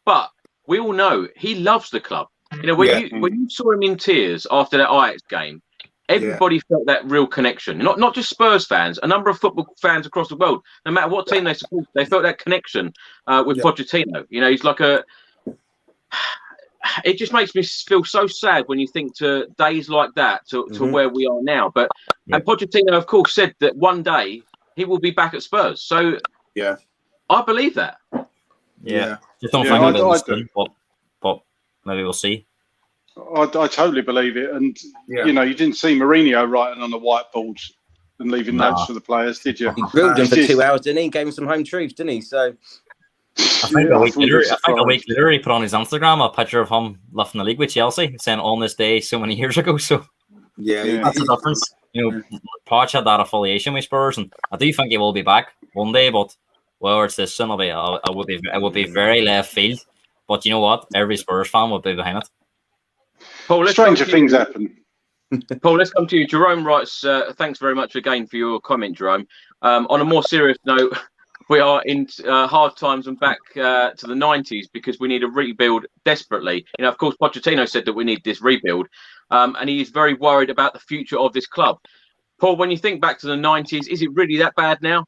But we all know he loves the club. You know, when you saw him in tears after that Ajax game, everybody felt that real connection. Not just Spurs fans, a number of football fans across the world, no matter what team they support, they felt that connection with Pochettino. You know, he's like a... It just makes me feel so sad when you think to days like that to where we are now. But and Pochettino, of course, said that one day he will be back at Spurs. So I believe that. Just don't think about this, but maybe we'll see. I totally believe it. And you know, you didn't see Mourinho writing on the whiteboard and leaving notes for the players, did you? He grilled them for 2 hours, didn't he? Gave him some home truths, didn't he? So. I think a week later, he put on his Instagram a picture of him lifting the league with Chelsea, saying on this day so many years ago. So that's the difference. You know, Poch had that affiliation with Spurs, and I do think he will be back one day. But whether it's this soon, it will be very left field. But you know what? Every Spurs fan will be behind it. Paul, stranger things happen. Paul, let's come to you. Jerome writes, thanks very much again for your comment, Jerome. On a more serious note, we are in hard times and back to the 90s because we need a rebuild desperately. You know, of course, Pochettino said that we need this rebuild, and he is very worried about the future of this club. Paul, when you think back to the 90s, is it really that bad now?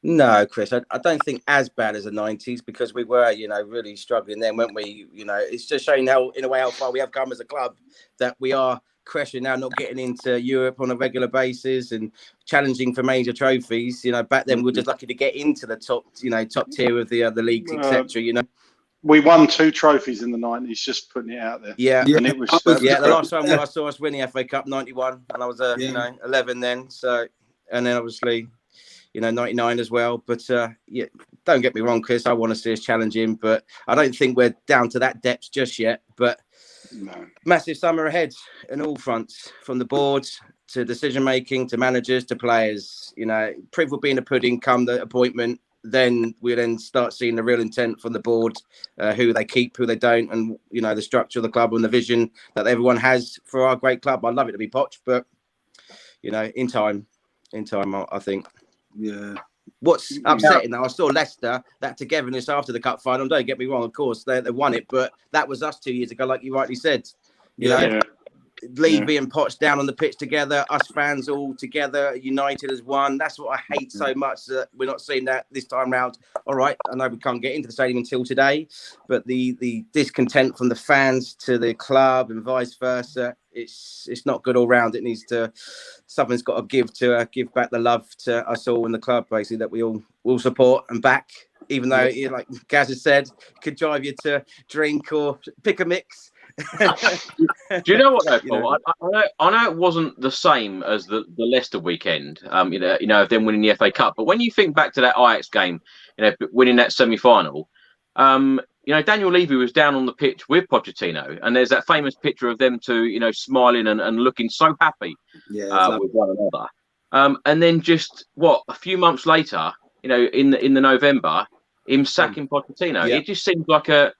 No, Chris, I don't think as bad as the 90s because we were, you know, really struggling then, weren't we? You know, it's just showing how, in a way, how far we have come as a club that we are crashing now, not getting into Europe on a regular basis and challenging for major trophies. You know, back then we were just lucky to get into the top tier of the leagues, etc. You know, we won 2 trophies in the 90s. Just putting it out there. And it was the last time I saw us win the FA Cup 91, and I was 11 then. So, and then obviously, you know, 99 as well. But don't get me wrong, Chris. I want to see us challenging, but I don't think we're down to that depth just yet. But massive summer ahead in all fronts, from the board to decision making to managers to players. You know, proof will be in the pudding come the appointment. Then we then start seeing the real intent from the board, who they keep, who they don't, and you know the structure of the club and the vision that everyone has for our great club. I'd love it to be Poch, but you know, in time, I think. Yeah. What's upsetting now, I saw Leicester, that togetherness after the cup final. Don't get me wrong, of course, they won it, but that was us 2 years ago, like you rightly said. You know, Levy and Poch down on the pitch together, us fans all together, united as one. That's what I hate so much, that we're not seeing that this time round. All right, I know we can't get into the stadium until today, but the discontent from the fans to the club and vice versa, it's not good all round. It needs to, something's got to give back the love to us all in the club, basically, that we all will support and back, even though, like Gaz has said, could drive you to drink or pick a mix. Do you know what though, Paul? I know it wasn't the same as the Leicester weekend. You know, of them winning the FA Cup. But when you think back to that Ajax game, you know, winning that semi-final, you know, Daniel Levy was down on the pitch with Pochettino, and there's that famous picture of them two, you know, smiling and looking so happy with one another. And then just a few months later, you know, in the November, him sacking Pochettino, it just seems like a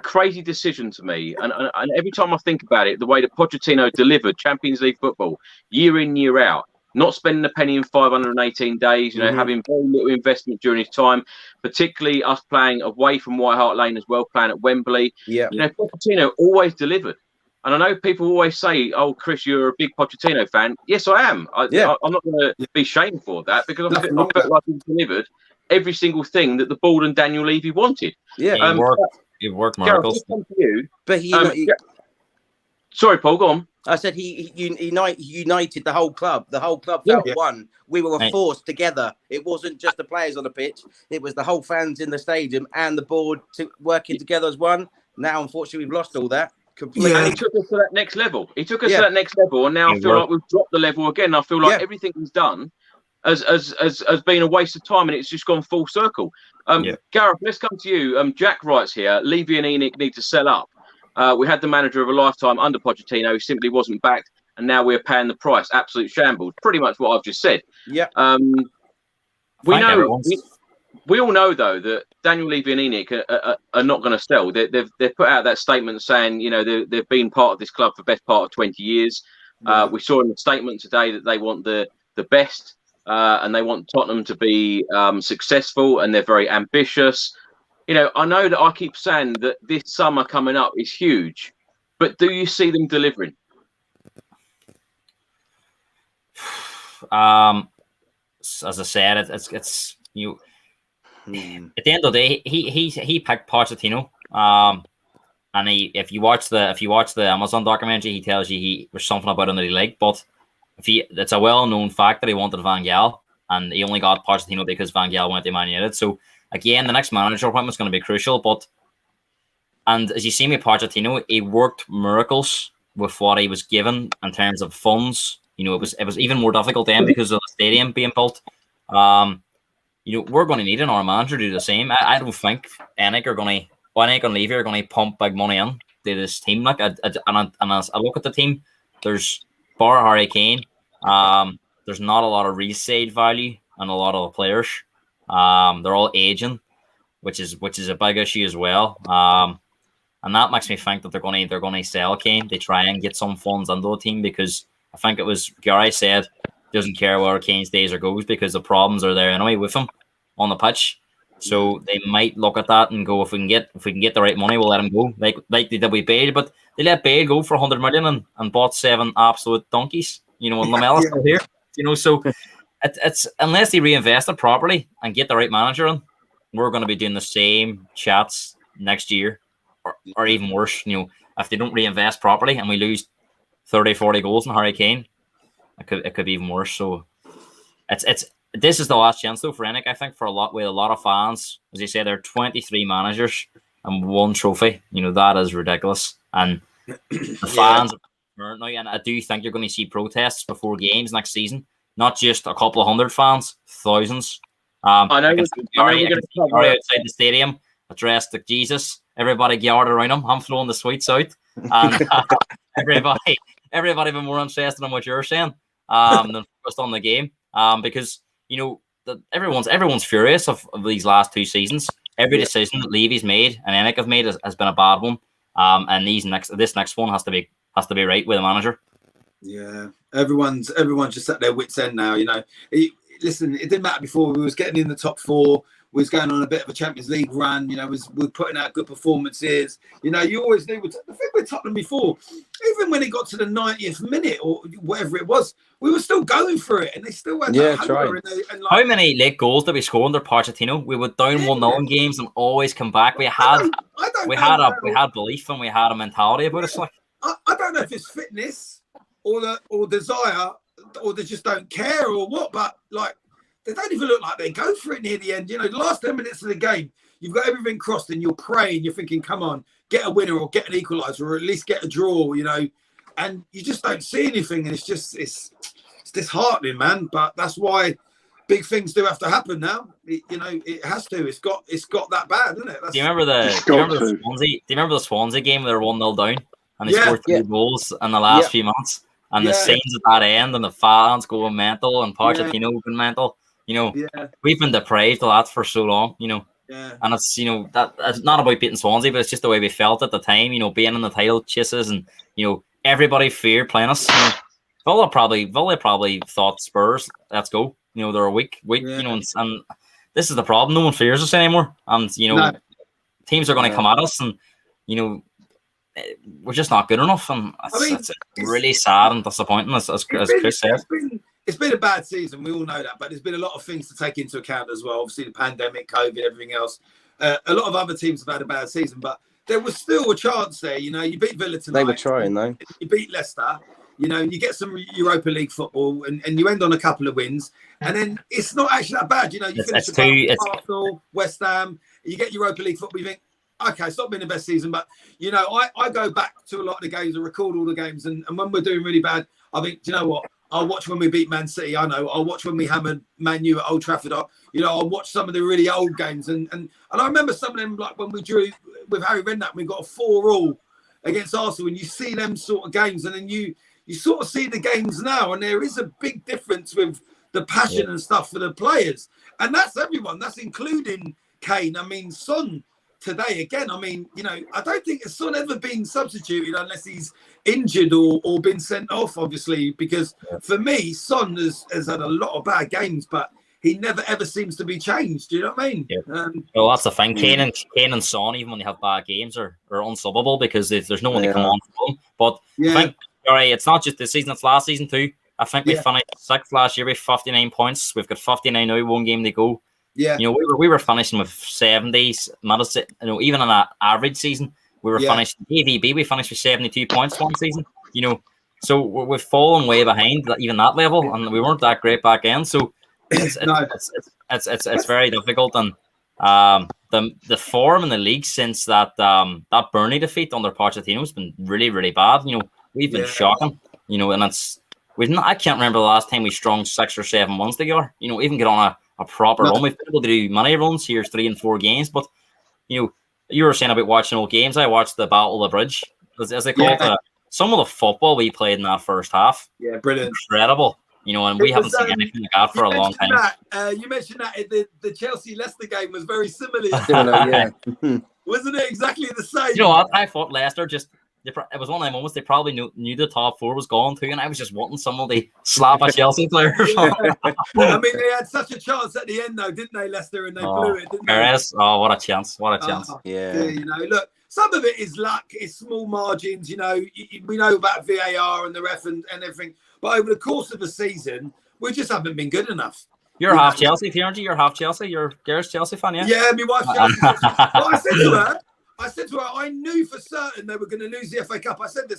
crazy decision to me, and every time I think about it, the way that Pochettino delivered Champions League football year in, year out, not spending a penny in 518 days, you know, having very little investment during his time, particularly us playing away from White Hart Lane as well, playing at Wembley. You know, Pochettino always delivered. And I know people always say, "Oh, Chris, you're a big Pochettino fan." Yes, I am. I'm not going to be shamed for that, because I felt like he delivered every single thing that the board and Daniel Levy wanted. It worked miracles. But sorry, Paul, go on. I said he united the whole club. The whole club felt one. We were a force together. It wasn't just the players on the pitch. It was the whole fans in the stadium and the board working together as one. Now, unfortunately, we've lost all that completely. And he took us to that next level. He took us to that next level, and now I feel like we've dropped the level again. I feel like everything he's done has been a waste of time, and it's just gone full circle. Gareth, let's come to you. Jack writes here, Levy and Enoch need to sell up. We had the manager of a lifetime under Pochettino who simply wasn't backed, and now we're paying the price. Absolute shambles. Pretty much what I've just said. We all know though that Daniel Levy and Enoch are not going to sell. They've put out that statement saying, you know, they've been part of this club for the best part of 20 years. We saw in the statement today that they want the best and they want Tottenham to be successful, and they're very ambitious. You know, I know that I keep saying that this summer coming up is huge, but do you see them delivering? As I said, it's you. At the end of the day, he picked Pochettino. And if you watch the Amazon documentary, he tells you there's something about him that he liked. But it's a well-known fact that he wanted Van Gaal, and he only got Pochettino because Van Gaal went to Man United. So again, the next manager appointment is going to be crucial. And as you see with Pochettino, he worked miracles with what he was given in terms of funds. You know, it was even more difficult then because of the stadium being built. You know, we're going to need our manager to do the same. I don't think Ennick are going to leave here, going to pump big money in to this team. Like, and as I look at the team, there's bar Harry Kane. There's not a lot of resale value on a lot of the players. They're all aging, which is a big issue as well. And that makes me think that they're going to sell Kane. They try and get some funds into the team, because I think it was Gary said doesn't care where Kane stays or goes because the problems are there anyway with him on the pitch. So they might look at that and go, if we can get the right money, we'll let him go. Like they did with Bale, but they let Bale go for 100 million and bought 7 absolute donkeys. You know, and Lamella's still here. You know, so it's unless they reinvest it properly and get the right manager in, we're going to be doing the same chats next year, or even worse. You know, if they don't reinvest properly and we lose 30, 40 goals in Harry Kane, it could be even worse. So this is the last chance though for Ennick, I think, with a lot of fans. As you say, there are 23 managers and 1 trophy. You know, that is ridiculous. And the fans are burnt now, and I do think you're going to see protests before games next season. Not just a couple of hundred fans, thousands. I know. Outside the stadium, addressed to Jesus. Everybody gathered around him. I'm throwing the sweets out, and everybody been more interested in what you're saying than focused on the game. Because you know everyone's furious of these last 2 seasons. Every decision that Levy's made and Ennick have made has been a bad one. And this next one has to be right with the manager. Yeah, everyone's just at their wits' end now. You know, listen, it didn't matter before. We was getting in the top 4. We was going on a bit of a Champions League run. You know, we're putting out good performances. You know, you always knew. The thing with Tottenham before, even when it got to the 90th minute or whatever it was, we were still going for it, and they still had that hunger. And how many late goals did we score under Pochettino? We would down 1-0 in games and always come back. We had belief and we had a mentality about us. Like, I don't know if it's fitness or desire, or they just don't care or what, but like, they don't even look like they go for it near the end. You know, the last 10 minutes of the game, you've got everything crossed and you're praying, you're thinking, come on, get a winner or get an equaliser or at least get a draw, you know, and you just don't see anything. And it's disheartening, man. But that's why big things do have to happen now. It has to. It's got that bad, isn't it? Do you remember the Swansea game where they were 1-0 down and they scored 3 goals in the last few months? And the scenes at that end and the fans going mental and Pochettino going mental. You know, we've been deprived of that for so long, you know. Yeah. And it's, you know, that it's not about beating Swansea, but it's just the way we felt at the time, you know, being in the title chases and, you know, everybody feared playing us. You know, Villa probably thought Spurs, let's go. You know, they're a weak, you know, and this is the problem. No one fears us anymore. And, you know, teams are going to come at us and, you know, we're just not good enough. And it's really sad and disappointing, as Chris said. It's been a bad season. We all know that, but there's been a lot of things to take into account as well. Obviously, the pandemic, COVID, everything else. A lot of other teams have had a bad season, but there was still a chance there. You know, you beat Villa tonight. They were trying, though. You beat Leicester. You know, you get some Europa League football, and you end on a couple of wins, and then it's not actually that bad. You know, you finish Arsenal, West Ham, you get Europa League football. You think, okay, it's not been the best season, but you know, I go back to a lot of the games and record all the games, and when we're doing really bad, I think, do you know what? I'll watch when we beat Man City. I know. I'll watch when we hammered Man U at Old Trafford. I'll watch some of the really old games, and I remember some of them, like when we drew with Harry Redknapp, we got a 4-4 against Arsenal, and you see them sort of games, and then you sort of see the games now, and there is a big difference with the passion and stuff for the players, and that's everyone. That's including Kane. I mean, Son today again, I mean, you know, I don't think Son ever been substituted unless he's injured or been sent off, obviously, because for me, Son has had a lot of bad games, but he never ever seems to be changed. Do you know what I mean? Yeah. Well, that's the thing. Kane and Son, even when they have bad games, are unsubbable because there's no one to come on for them. But I think, all right, it's not just this season; it's last season too. I think we finished 6th last year with 59 points. We've got 59 now, 1 game to go. Yeah, you know, we were finishing with 70s. You know, even on an average season, we were finished AVB. We finished with 72 points one season. You know, so we've fallen way behind even that level, and we weren't that great back then. So it's very difficult. And the form in the league since that Burnley defeat under Pochettino has been really, really bad. You know, we've been shocking. You know, and I can't remember the last time we strung 6 or 7 months together. You know, even get on a proper run. We've been able to do many runs here, 3 and 4 games. But you know, you were saying about watching old games. I watched the Battle of the Bridge, as they call it. Some of the football we played in that first half, brilliant, incredible. You know, and we haven't seen anything like that for a long time. You mentioned that the Chelsea-Leicester game was very similar. Wasn't it exactly the same? You know what? I thought Leicester it was one of the moments they probably knew the top 4 was gone too, and I was just wanting somebody to slap a Chelsea player. I mean, they had such a chance at the end, though, didn't they, Leicester? And they blew it, didn't they? Oh, what a chance! What a chance! You know, look, some of it is luck. It's small margins. You know, we know about VAR and the ref and everything, but over the course of the season, we just haven't been good enough. You're half Chelsea, aren't you? You're half Chelsea. You're Gareth's Chelsea fan, yeah? Yeah, my wife's Chelsea. Well, I said to her, I knew for certain they were going to lose the FA Cup. I said,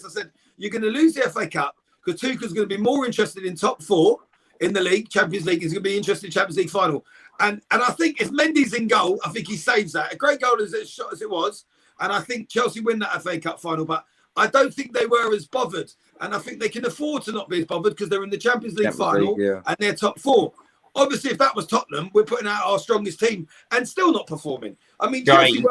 you're going to lose the FA Cup because Tuchel's going to be more interested in top 4 in the league, Champions League. He's going to be interested in Champions League final. And I think if Mendy's in goal, I think he saves that. A great goal as it was. And I think Chelsea win that FA Cup final. But I don't think they were as bothered. And I think they can afford to not be as bothered because they're in the Champions League final and they're top 4. Obviously, if that was Tottenham, we're putting out our strongest team and still not performing. I mean, Chelsea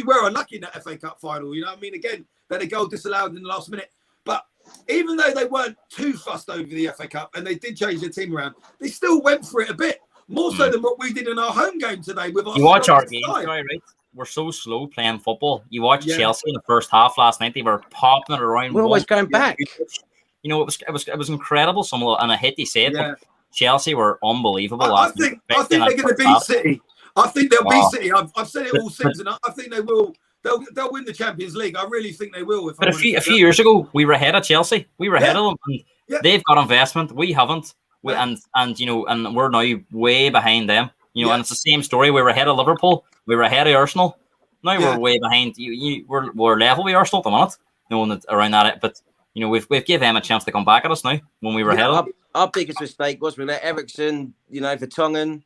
were unlucky in that FA Cup final. You know what I mean? Again, they had a goal disallowed in the last minute. But even though they weren't too fussed over the FA Cup and they did change their team around, they still went for it a bit. More so than what we did in our home game today. With you watch our games, right? We're so slow playing football. You watch Chelsea in the first half last night; they were popping it around. We're always going back. You know, it was incredible. And I hate to say it, but Chelsea were unbelievable. I think they're going to beat City. I think they'll beat City. I've said it all season. I think they will. They'll win the Champions League. I really think they will. But a few years ago, we were ahead of Chelsea. We were ahead of them. And they've got investment. We haven't. And you know, and we're now way behind them. You know, and it's the same story. We were ahead of Liverpool. We were ahead of Arsenal. Now we're way behind. We're level with Arsenal at the minute. No one around that. But you know, we've given them a chance to come back at us now when we were ahead of them. Our biggest mistake was we let Eriksen, you know, Vertonghen,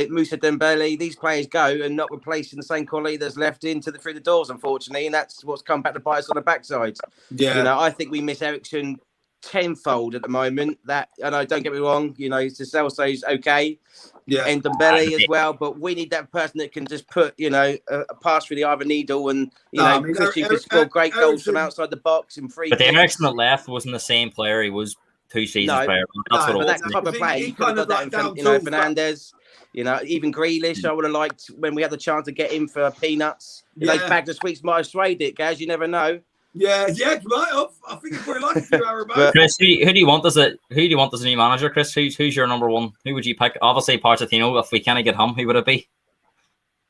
Moussa Dembele, these players go and not replacing the same quality that's left through the doors, unfortunately, and that's what's come back to bite us on the backside. Yeah, you know, I think we miss Eriksen tenfold at the moment. That, and I don't get me wrong, you know, Celso's okay, and Dembele as well, but we need that person that can just put, you know, a pass through the other needle, and you know, Christian could score great goals from outside the box and free. But the Eriksen that left wasn't the same player he was 2 seasons prior. That's what it was. That type of player, you could have got that in, you know, Fernandes, you know, even Grealish. I would have liked when we had the chance to get him for peanuts. Those bags of sweets might have swayed it, guys. You never know. Yeah, right off. I think it's probably like a few hours back. Chris, who do you want as a new manager, Chris? Who's your number one? Who would you pick? Obviously, Pochettino. If we can't get him, who would it be?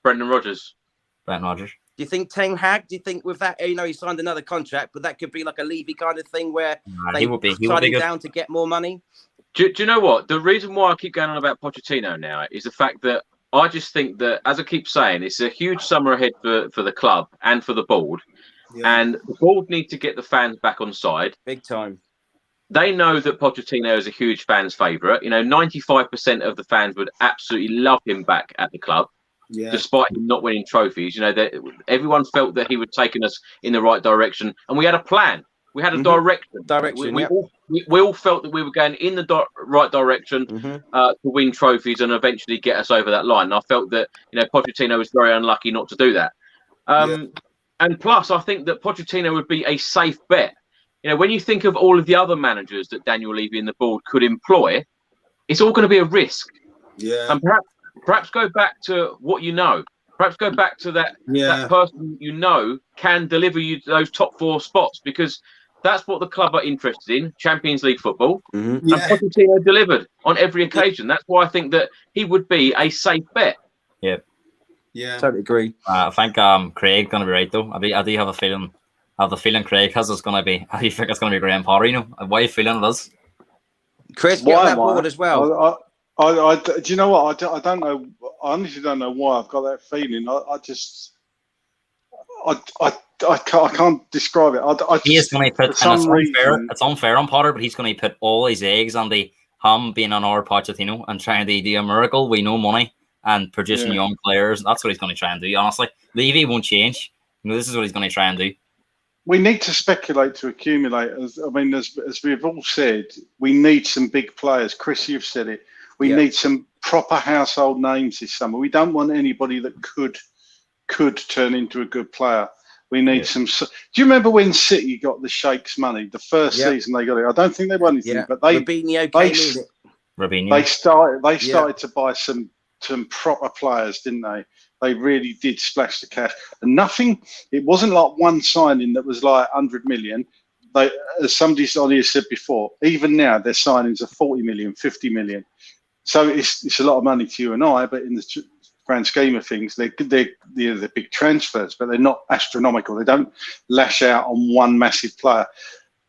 Brendan Rodgers. Brendan Rodgers. Do you think Ten Hag? Do you think with that, you know, he signed another contract, but that could be like a Levy kind of thing where he would be down to get more money? Do you know what? The reason why I keep going on about Pochettino now is the fact that I just think that, as I keep saying, it's a huge summer ahead for the club and for the board. Yeah. And the board need to get the fans back on side. Big time. They know that Pochettino is a huge fan's favourite. You know, 95% of the fans would absolutely love him back at the club, despite him not winning trophies. You know, everyone felt that he was taking us in the right direction. And we had a plan. We had a direction. We all felt that we were going in the right direction to win trophies and eventually get us over that line. And I felt that, you know, Pochettino was very unlucky not to do that. And plus, I think that Pochettino would be a safe bet. You know, when you think of all of the other managers that Daniel Levy and the board could employ, it's all going to be a risk. Yeah. And perhaps go back to what you know. Perhaps go back to that person you know can deliver you those top 4 spots, because that's what the club are interested in, Champions League football. And Pochettino delivered on every occasion. That's why I think that he would be a safe bet. Yeah, totally agree. I think Craig going to be right though. I do have a feeling. I have the feeling Craig has it's going to be. I think it's going to be Graham Potter. You know, why are you feeling it is? Chris, get on that board as well. I do you know what? I don't know. I honestly don't know why I've got that feeling. I can't describe it. He is going to put, and it's unfair on Potter, but he's going to put all his eggs on the him being on our Pochettino and trying to do a miracle with no money and producing young players. That's what he's going to try and do. Honestly, Levy won't change. You know, this is what he's going to try and do. We need to speculate to accumulate. As we've all said, we need some big players. Chris, you've said it. We need some proper household names this summer. We don't want anybody that could turn into a good player. We need some. Do you remember when City got the Sheikh's money? The first season they got it. I don't think they won anything, but they started to buy some proper players, didn't they? They really did splash the cash, and nothing. It wasn't like one signing that was like 100 million. They, as somebody on here said before, even now their signings are 40 million, 50 million. So it's a lot of money to you and I, but in the grand scheme of things, they're big transfers, but they're not astronomical. They don't lash out on one massive player.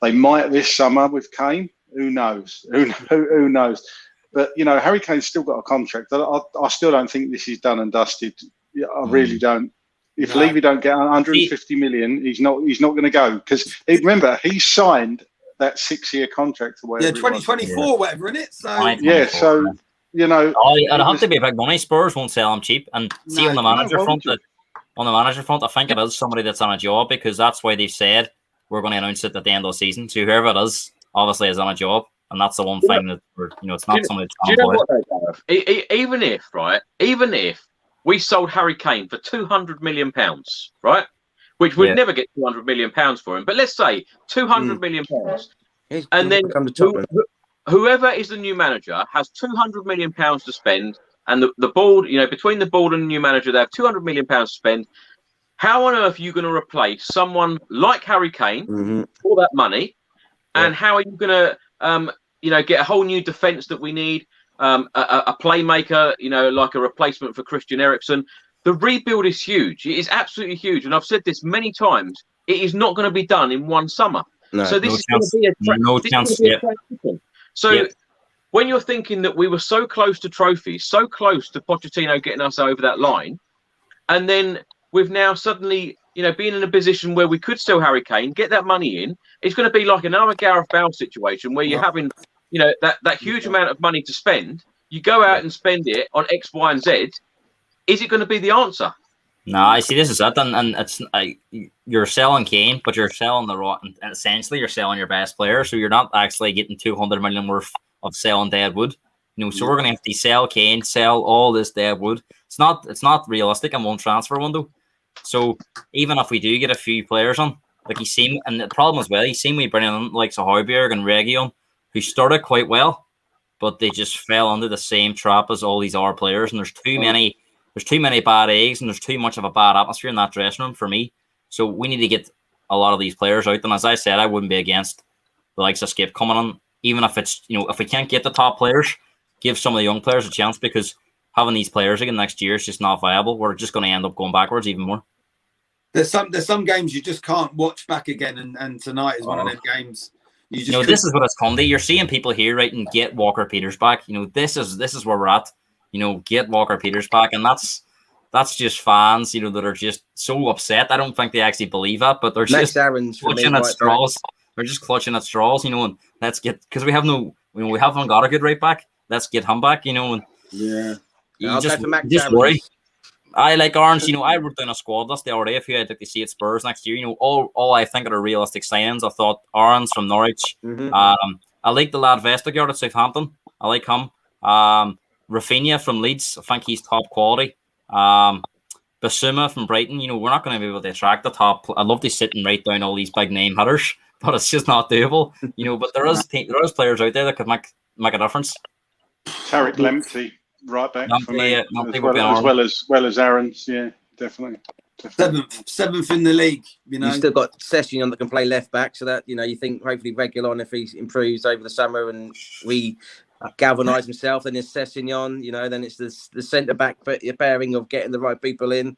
They might this summer with Kane. Who knows? Who knows? But you know, Harry Kane's still got a contract. I still don't think this is done and dusted. I really don't. If Levy don't get 150 million, he's not going to go, because remember he signed that 6-year contract or whatever. 2024, whatever, isn't it? So so. You know, it'll have to be big money. Spurs won't sell him cheap. And see, on the manager front, I think it is somebody that's on a job, because that's why they've said we're going to announce it at the end of the season. So whoever it is, obviously, is on a job, and that's the one thing that it's not somebody. Do you know what? Even if we sold Harry Kane for £200 million, right, which we'd never get £200 million for him, but let's say £200 million, and then whoever is the new manager has £200 million to spend, and the board, between the board and the new manager, they have £200 million to spend. How on earth are you going to replace someone like Harry Kane for that money? And how are you going to, get a whole new defence that we need, a playmaker, like a replacement for Christian Eriksen? The rebuild is huge. It is absolutely huge. And I've said this many times. It is not going to be done in one summer. So this is going to be a transition. So when you're thinking that we were so close to trophies, so close to Pochettino getting us over that line, and then we've now suddenly, being in a position where we could sell Harry Kane, get that money in, it's going to be like another Gareth Bale situation where you're having, that huge amount of money to spend. You go out and spend it on X, Y, and Z. Is it going to be the answer? No, I see. This is it, and it's you're selling Kane, but you're selling and essentially you're selling your best player, so you're not actually getting 200 million worth of selling dead wood. So we're going to have to sell Kane, sell all this dead wood. It's not realistic in one transfer window. So even if we do get a few players on, like and the problem as well, we bring in like Højbjerg and Reguilon, who started quite well, but they just fell under the same trap as all these other players, and there's too many bad eggs, and there's too much of a bad atmosphere in that dressing room for me. So we need to get a lot of these players out. And as I said, I wouldn't be against the likes of Skip coming on, even if it's, if we can't get the top players, give some of the young players a chance, because having these players again next year is just not viable. We're just going to end up going backwards even more. There's some games you just can't watch back again, and tonight is one of them games. This is what it's come to. You're seeing people here writing, "Get Walker Peters back." This is where we're at. Get Walker Peters back, and that's just fans, that are just so upset. I don't think they actually believe that, but they're just clutching at straws. They're just clutching at straws, and let's get, because we haven't got a good right back. Let's get him back, and you just worry. I like Orange. I wrote down a squad list the other day. If I'd like to see at Spurs next year, all I think are the realistic signings. I thought Orange from Norwich. I like the lad Vestergaard at Southampton. I like him. Rafinha from Leeds, I think he's top quality. Basuma from Brighton, we're not going to be able to attract the top. I'd love to sit and write down all these big name hitters, but it's just not doable. But there is players out there that could make a difference. Tarek Lamptey. right back for Numpty, me, as well as Aaron's. Yeah, definitely. Seventh in the league. You know, you've still got Sessignon that can play left back, so that you think hopefully Reguilon, if he improves over the summer and we galvanise himself, then it's Sessignon. Then it's the centre back pairing of getting the right people in.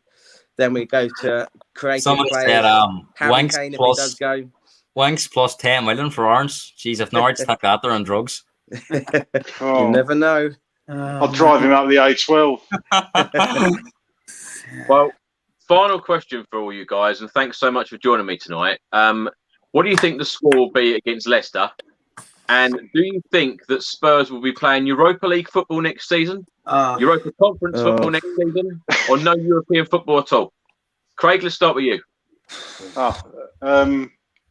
Then we go to creative Somebody players. said Harry Kane, if he does go. Winks plus 10 million for Orange. Jeez, if Norwich stuck that, they're on drugs. You never know. I'll drive him up the A12. Well, final question for all you guys, and thanks so much for joining me tonight. What do you think the score will be against Leicester? And do you think that Spurs will be playing Europa League football next season? Europa Conference football next season? Or no European football at all? Craig, let's start with you.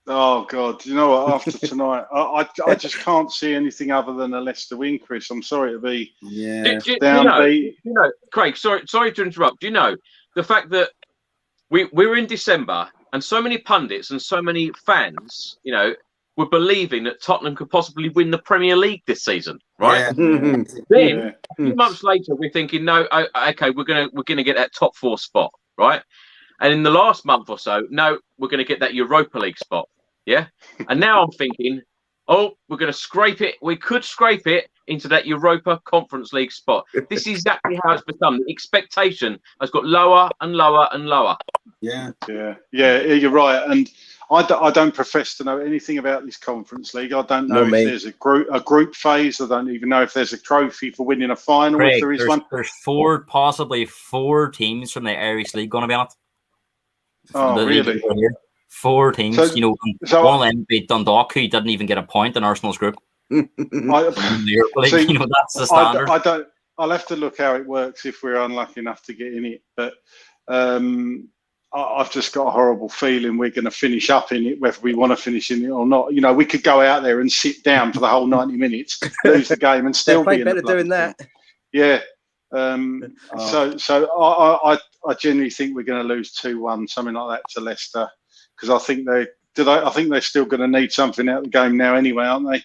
Oh God! You know what? After tonight, I just can't see anything other than a Leicester win, Chris. I'm sorry to be downbeat. Craig, sorry to interrupt. Do you know the fact that we're in December and so many pundits and so many fans, were believing that Tottenham could possibly win the Premier League this season, right? Yeah. Then a few months later, we're thinking, no, okay, we're gonna get that top 4 spot, right? And in the last month or so, no, we're going to get that Europa League spot. Yeah. And now I'm thinking, we're going to scrape it. We could scrape it into that Europa Conference League spot. This is exactly how it's become. The expectation has got lower and lower and lower. Yeah, you're right. And I don't profess to know anything about this Conference League. I don't know if there's a group phase. I don't even know if there's a trophy for winning a final. Craig, if there is one. There's possibly four teams from the Irish League going to be on it. Oh, really? 4 teams. One of them beat Dundalk, who didn't even get a point in Arsenal's group. That's the standard. I'll have to look how it works if we're unlucky enough to get in it. But I've just got a horrible feeling we're going to finish up in it, whether we want to finish in it or not. We could go out there and sit down for the whole 90 minutes, lose the game, and still be in better doing that. Yeah. So I genuinely think we're going to lose 2-1, something like that, to Leicester, because I think they're still going to need something out of the game now anyway, aren't they?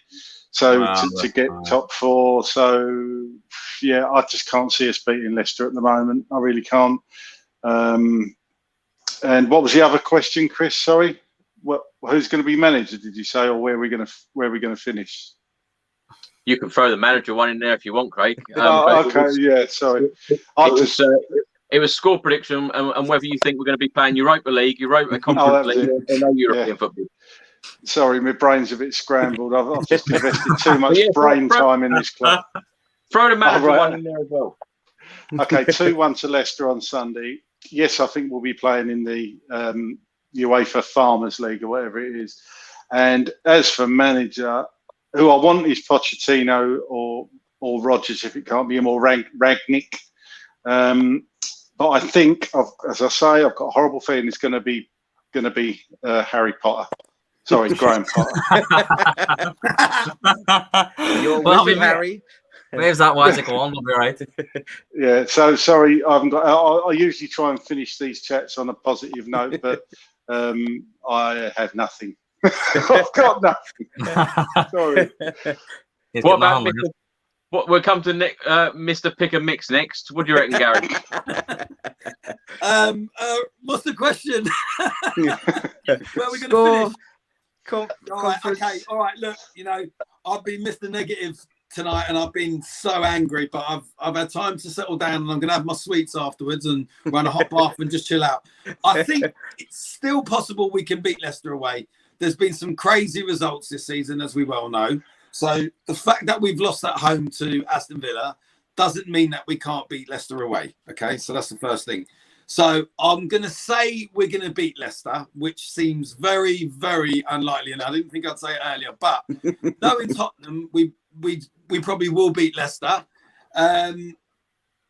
So to get top 4, so yeah, I just can't see us beating Leicester at the moment. I really can't. And what was the other question, Chris? Sorry, who's going to be manager? Did you say, or where are we going to finish? You can throw the manager one in there if you want, Craig. Okay, sorry. It was score prediction and whether you think we're going to be playing Europa League, Europa Conference League, or no European football. Sorry, my brain's a bit scrambled. I've just invested too much brain time in this club. Throw the manager one in there as well. Okay, 2-1 to Leicester on Sunday. Yes, I think we'll be playing in the UEFA Farmers League or whatever it is. And as for manager, who I want is Pochettino or Rodgers if it can't be him, or Rangnick. But I think, as I say, I've got a horrible feeling it's going to be Harry Potter. Sorry, Graham Potter. You're with Harry. Where's that Isaac on? We'll be right. Yeah. So sorry, I haven't got. I usually try and finish these chats on a positive note, but I have nothing. I've got nothing. Sorry. What about we'll come to Mr. Pick and Mix next. What do you reckon, Gary? What's the question? Where are we going to finish? All right. Look, I've been Mr. Negative tonight, and I've been so angry, but I've had time to settle down, and I'm going to have my sweets afterwards and run a hot bath and just chill out. I think it's still possible we can beat Leicester away. There's been some crazy results this season, as we well know. So the fact that we've lost at home to Aston Villa doesn't mean that we can't beat Leicester away. Okay, so that's the first thing. So I'm going to say we're going to beat Leicester, which seems very, very unlikely. And I didn't think I'd say it earlier, but knowing Tottenham, we probably will beat Leicester.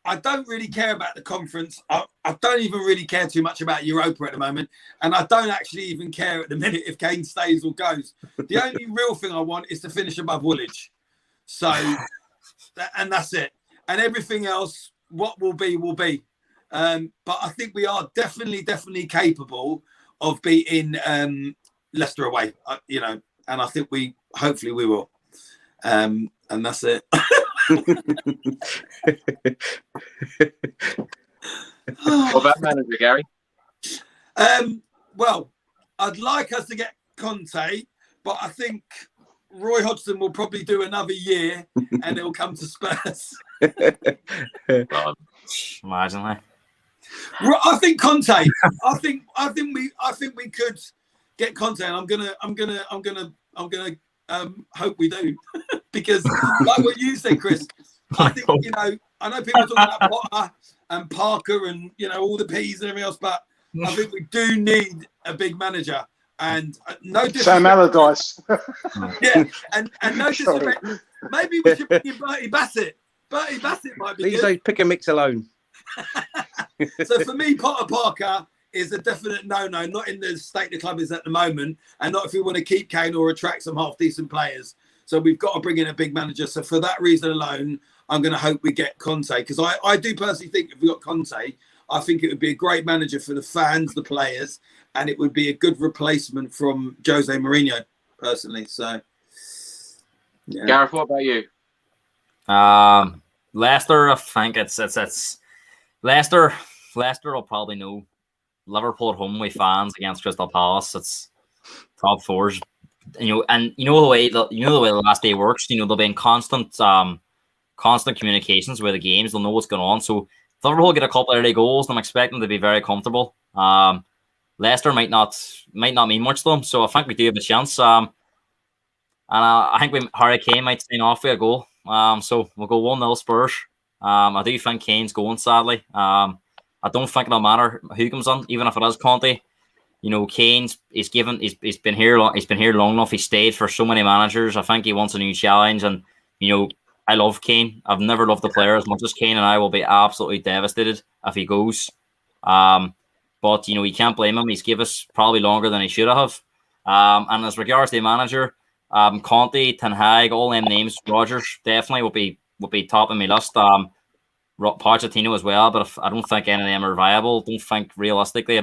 I don't really care about the conference. I don't even really care too much about Europa at the moment. And I don't actually even care at the minute if Kane stays or goes. The only real thing I want is to finish above Woolwich. So, and that's it. And everything else, what will be, will be. But I think we are definitely capable of beating Leicester away, and I think hopefully we will. And that's it. What about manager, Gary? Well, I'd like us to get Conte, but I think Roy Hodgson will probably do another year, and it will come to Spurs. Imagine that. I think Conte. I think we could get Conte, and I'm gonna hope we do, because like what you said, Chris. I think I know people talking about Potter and Parker and all the P's and everything else, but I think we do need a big manager. And no disrespect. Sam Allardyce. Yeah, and no disrespect. Maybe we should bring in Bertie Bassett. Bertie Bassett might be good. Pick a mix alone. So for me, Potter Parker is a definite no-no. Not in the state the club is at the moment, and not if we want to keep Kane or attract some half-decent players. So we've got to bring in a big manager. So for that reason alone, I'm going to hope we get Conte, because I do personally think if we got Conte, I think it would be a great manager for the fans, the players, and it would be a good replacement from Jose Mourinho, personally. So, yeah. Gareth, what about you? Leicester, I think it's Leicester. Leicester will probably know. Liverpool at home with fans against Crystal Palace. It's top fours, and you know the way the last day works. They'll be in constant communications with the games. They'll know what's going on. So if Liverpool get a couple of early goals, I'm expecting them to be very comfortable. Leicester might not mean much to them, so I think we do have a chance. And I think Harry Kane might sign off with a goal. So we'll go 1-0 Spurs. I do think Kane's going, sadly. I don't think it'll matter who comes on, even if it is Conte. Kane's he's been here long enough. He stayed for so many managers. I think he wants a new challenge, and I love Kane. I've never loved the player as much as Kane, and I will be absolutely devastated if he goes. But you can't blame him. He's given us probably longer than he should have. And as regards to the manager, Conte, Ten Hag, all them names, Rodgers definitely will be top of my list. Pochettino as well, but I don't think any of them are viable. I don't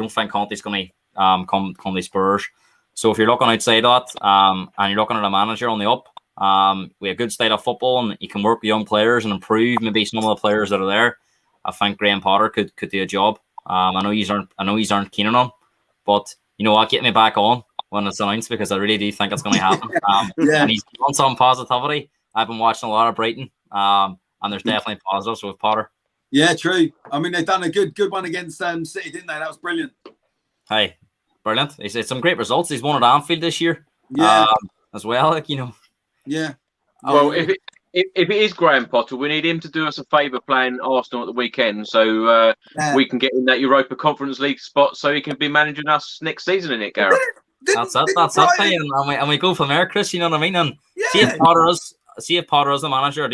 think Conte's going to come to Spurs. So if you're looking outside that, and you're looking at a manager on the up, we have a good style of football, and you can work with young players and improve maybe some of the players that are there. I think Graham Potter could do a job. I know you aren't keen on him, but I'll get me back on when it's announced, because I really do think it's going to happen. And he's on some positivity. I've been watching a lot of Brighton, and there's definitely positives with Potter. Yeah, true. I mean, they've done a good one against City, didn't they? That was brilliant. Hey, brilliant. It's some great results. He's won at Anfield this year, as well. Yeah. Well, if it is Graham Potter, we need him to do us a favour playing Arsenal at the weekend, so we can get in that Europa Conference League spot, so he can be managing us next season in it, Gareth. That's it. And we go from there, Chris. You know what I mean? And see if Potter is the manager.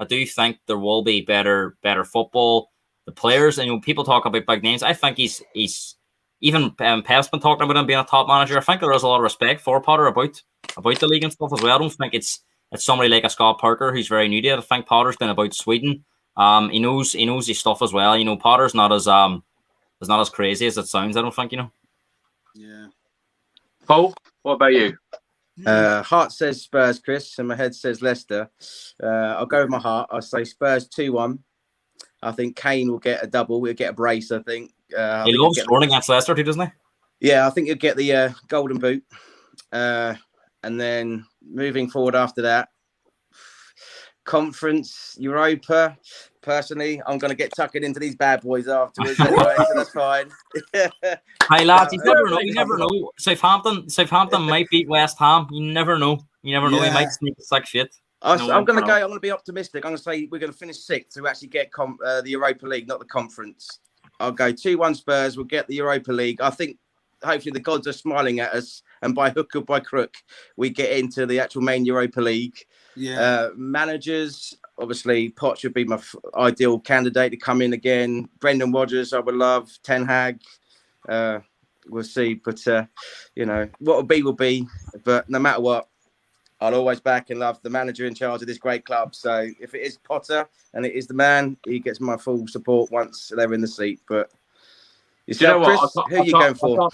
I do think there will be better football. The players, and people talk about big names. I think he's even Pep's been talking about him being a top manager. I think there is a lot of respect for Potter about the league and stuff as well. I don't think it's somebody like a Scott Parker who's very new to it. I think Potter's been about Sweden. He knows his stuff as well. Potter's not as crazy as it sounds. I don't think. Yeah. Paul, what about you? Heart says Spurs, Chris, and my head says Leicester. I'll go with my heart. I'll say Spurs 2-1. I think Kane will get a double. We'll get a brace, I think. He loves scoring against Leicester too, doesn't he? Yeah, I think he'll get the golden boot. And then moving forward after that, Conference, Europa. Personally, I'm going to get tucking into these bad boys afterwards anyway, so that's fine. Hey, lads, you never know. Southampton might beat West Ham. You never know. He might sneak a 6 shit. I'm going to be optimistic. I'm going to say we're going to finish 6th to actually get the Europa League, not the Conference. I'll go 2-1 Spurs. We'll get the Europa League. I think hopefully the gods are smiling at us, and by hook or by crook, we get into the actual main Europa League. Yeah. Managers, obviously, Poch would be my ideal candidate to come in again. Brendan Rodgers, I would love. Ten Hag, we'll see. But, what will be. But no matter what, I'll always back and love the manager in charge of this great club. So if it is Potter and it is the man, he gets my full support once they're in the seat. But yourself, Chris, who are you going for?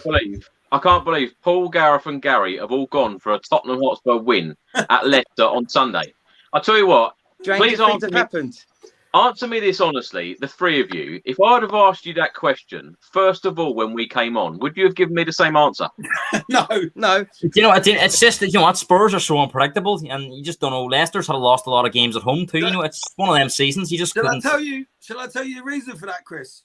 I can't believe Paul, Gareth and Gary have all gone for a Tottenham Hotspur win at Leicester on Sunday. I tell you what, Please answer me this honestly, the three of you. If I'd have asked you that question, first of all, when we came on, would you have given me the same answer? No. You know, it's just that, you know what, Spurs are so unpredictable, and you just don't know. Leicester's had lost a lot of games at home too. You know, it's one of them seasons. You just couldn't. Shall I tell you the reason for that, Chris?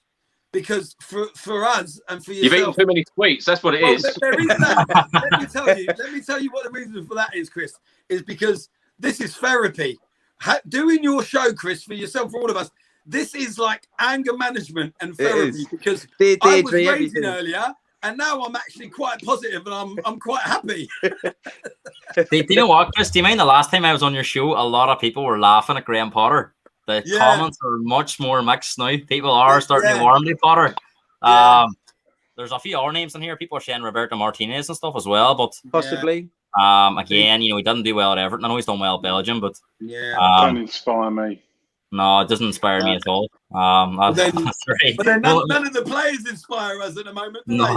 Because for us and for yourself, you've eaten too many sweets. That's what it is. There is that. Let me tell you what the reason for that is, Chris. Is because this is therapy. Doing your show, Chris, for yourself, for all of us, this is like anger management and therapy. Because I was raging earlier, and now I'm actually quite positive, and I'm quite happy. Do you know what, Chris? Do you mind the last time I was on your show, a lot of people were laughing at Graham Potter? The comments are much more mixed now. People are starting to warm to Potter. There's a few other names in here. People are saying Roberto Martinez and stuff as well, but possibly. Again, you know, he didn't do well at Everton. I know he's done well at Belgium, but don't inspire me. No, it doesn't inspire me at all. But then none of the players inspire us at the moment. No.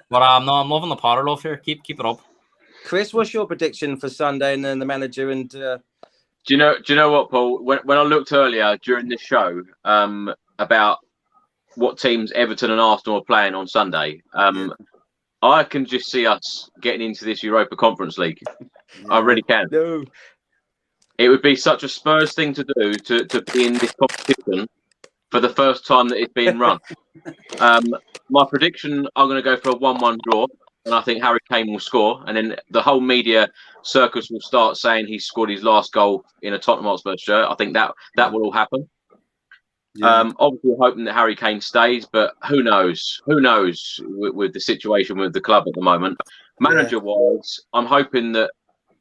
But no, I'm loving the Potter love here. Keep it up. Chris, what's your prediction for Sunday and then the manager and? Do you know what, Paul? When I looked earlier during this show about what teams Everton and Arsenal are playing on Sunday, I can just see us getting into this Europa Conference League. I really can. No. It would be such a Spurs thing to do to be in this competition for the first time that it's being run. My prediction, I'm going to go for a 1-1 draw, and I think Harry Kane will score. And then the whole media circus will start saying he's scored his last goal in a Tottenham Hotspur shirt. I think that will all happen. Obviously hoping that Harry Kane stays, but who knows with the situation with the club at the moment. Manager wise, I'm hoping that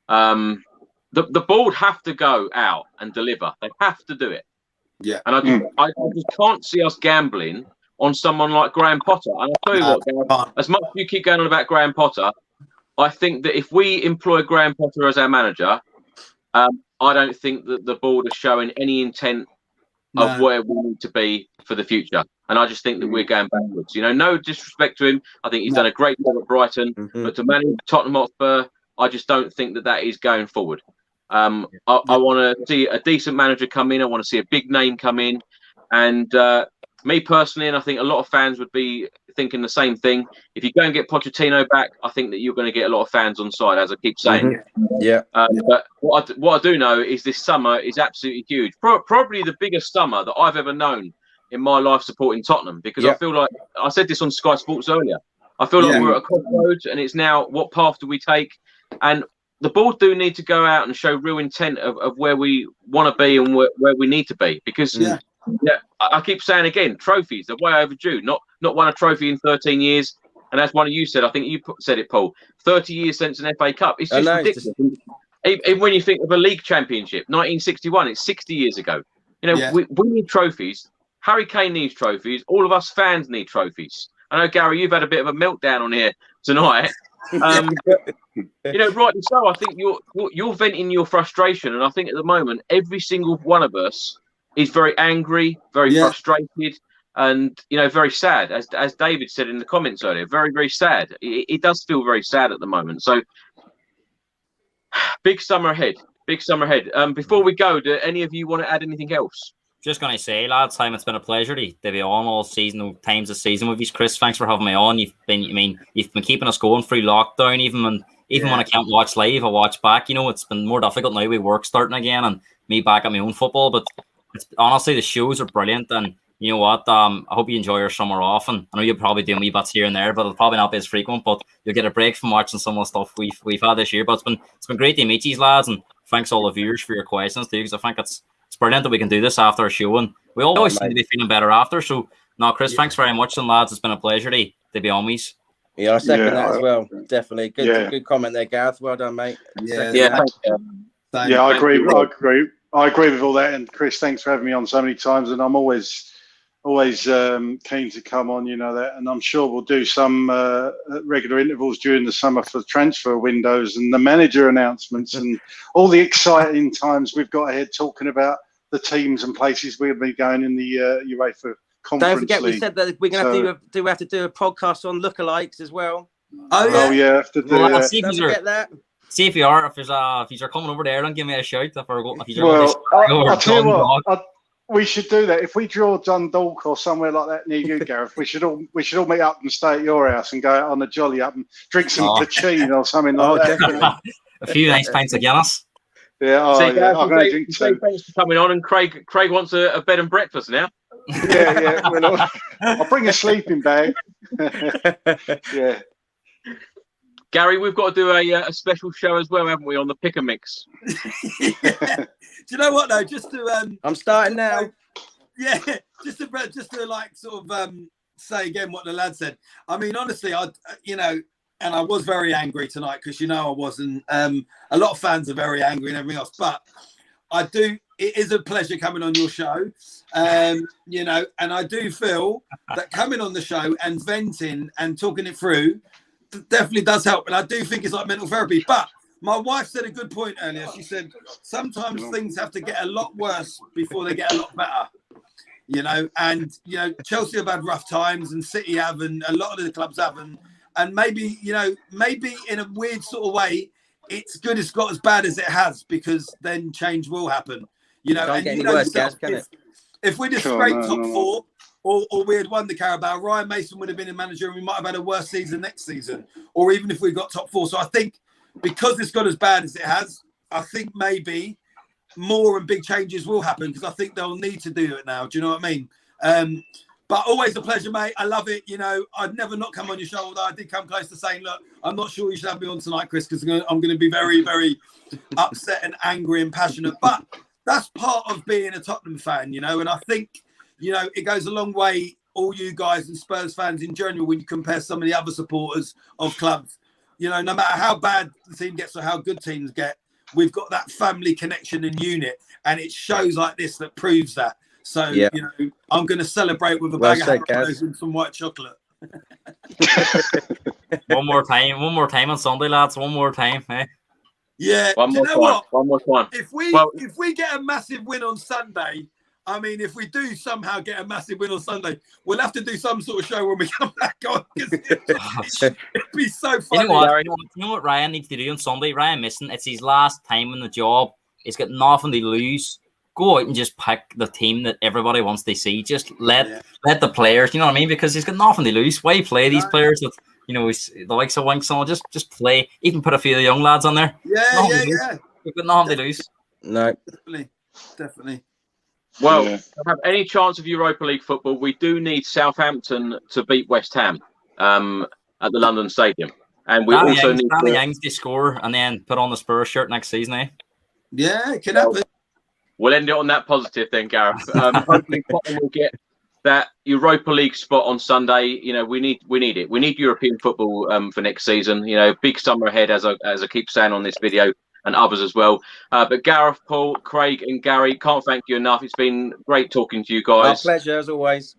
the board have to go out and deliver. They have to do it. And I just can't see us gambling on someone like Graham Potter. And I'll tell you what, Gareth, as much as you keep going on about Graham Potter, I think that if we employ Graham Potter as our manager, I don't think that the board is showing any intent of where we need to be for the future. And I just think that we're going backwards. You know, no disrespect to him. I think he's done a great job at Brighton. But to manage Tottenham Hotspur, I just don't think that is going forward. I want to see a decent manager come in. I want to see a big name come in. And me personally, and I think a lot of fans would be thinking the same thing. If you go and get Pochettino back, I think that you're going to get a lot of fans on side, as I keep saying. But what I do know is this summer is absolutely huge. Probably the biggest summer that I've ever known in my life supporting Tottenham, because I feel like, I said this on Sky Sports earlier, I feel like we're at a crossroads, and it's now, what path do we take? And the board do need to go out and show real intent of where we want to be and where we need to be, because I keep saying again, trophies are way overdue. Not won a trophy in 13 years, and that's one of you said. I think you said it, Paul. 30 years since an FA Cup. It's just ridiculous. Even when you think of a league championship, 1961, it's 60 years ago. You know, we need trophies. Harry Kane needs trophies. All of us fans need trophies. I know, Gary, you've had a bit of a meltdown on here tonight. You know, rightly so. I think you're venting your frustration, and I think at the moment every single one of us is very angry, very frustrated, and very sad. As David said in the comments earlier, very, very sad. It does feel very sad at the moment. So big summer ahead. Before we go, do any of you want to add anything else? Just going to say, lads, Simon, it's been a pleasure to be on all season, times this season with you, Chris. Thanks for having me on. You've been keeping us going through lockdown, even when I can't watch live, I watch back. You know, it's been more difficult now with work starting again and me back at my own football. But honestly, the shows are brilliant, and you know what? I hope you enjoy your summer off. And I know you'll probably do wee bits here and there, but it'll probably not be as frequent. But you'll get a break from watching some of the stuff we've had this year. But it's been great to meet you, lads, and thanks all the viewers for your questions too, because I think it's brilliant that we can do this after a show, and we always seem to be feeling better after. So, no, Chris, thanks very much, and lads, it's been a pleasure to be on these. Yeah, I second that as well. Definitely, good comment there, Gareth. Well done, mate. I agree with all that. And Chris, thanks for having me on so many times. And I'm always keen to come on. You know that, and I'm sure we'll do some regular intervals during the summer for transfer windows and the manager announcements and all the exciting times we've got ahead, talking about the teams and places we'll be going in the UEFA Conference Don't forget, League. We said that we're going to have to do a podcast on lookalikes as well. Have to do Don't forget that. See if you are, if you're coming over to Ireland, give me a shout. If you're Well, I'll tell you what, we should do that. If we draw Dundalk or somewhere like that near you, Gareth, we should all meet up and stay at your house and go out on a jolly up and drink some poutine or something like that. Definitely. A few nice pints of Guinness. Yeah, I'm going to drink two. Thanks for coming on, and Craig wants a bed and breakfast now. Yeah. Well, I'll bring a sleeping bag. Yeah. Gary, we've got to do a special show as well, haven't we, on the Pick and Mix? Yeah. Do you know what though? Just to I'm starting now. Yeah, just to like sort of say again what the lad said. I mean, honestly, I was very angry tonight because I wasn't. A lot of fans are very angry and everything else, but it is a pleasure coming on your show. And I do feel that coming on the show and venting and talking it through definitely does help. And I do think it's like mental therapy. But my wife said a good point earlier. She said sometimes things have to get a lot worse before they get a lot better. And Chelsea have had rough times, and City have, and a lot of the clubs have, and maybe in a weird sort of way, it's good it's got as bad as it has, because then change will happen. Can't get any worse, Gaz, can it? If we'd have scraped top four, or we had won the Carabao, Ryan Mason would have been a manager, and we might have had a worse season next season, or even if we got top four. So I think because it's got as bad as it has, I think maybe more and big changes will happen, because I think they'll need to do it now. Do you know what I mean? But always a pleasure, mate. I love it. I'd never not come on your show, although I did come close to saying, look, I'm not sure you should have me on tonight, Chris, because I'm going to be very, very upset and angry and passionate. But that's part of being a Tottenham fan, and I think, it goes a long way, all you guys and Spurs fans in general, when you compare some of the other supporters of clubs. No matter how bad the team gets or how good teams get, we've got that family connection and unit, and it shows like this that proves that. So, I'm going to celebrate with a bag of Haribo's and some white chocolate. One more time on Sunday, lads. One more time, eh? Yeah. One more time. If we get a massive win on Sunday, I mean, if we do somehow get a massive win on Sunday, we'll have to do some sort of show when we come back on, because it'd be so funny. You know what Ryan needs to do on Sunday? Ryan Mason, it's his last time in the job. He's got nothing to lose. Go out and just pick the team that everybody wants to see. Just let the players, you know what I mean? Because he's got nothing to lose. Why play these players with, the likes of Winks and just play. Even put a few of the young lads on there. Yeah. We've got nothing to lose. No. Definitely. Well, to have any chance of Europa League football, we do need Southampton to beat West Ham at the London Stadium. And we also need Danny Ings to score and then put on the Spurs shirt next season, eh? Yeah, it can happen. We'll end it on that positive then, Gareth. Hopefully Tottenham will get that Europa League spot on Sunday. We need it. We need European football for next season. Big summer ahead, as I keep saying on this video, and others as well. But Gareth, Paul, Craig, and Gary, can't thank you enough. It's been great talking to you guys. Our pleasure, as always.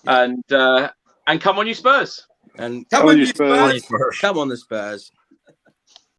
And come on, you Spurs. And come on, you Spurs. Come on, the Spurs.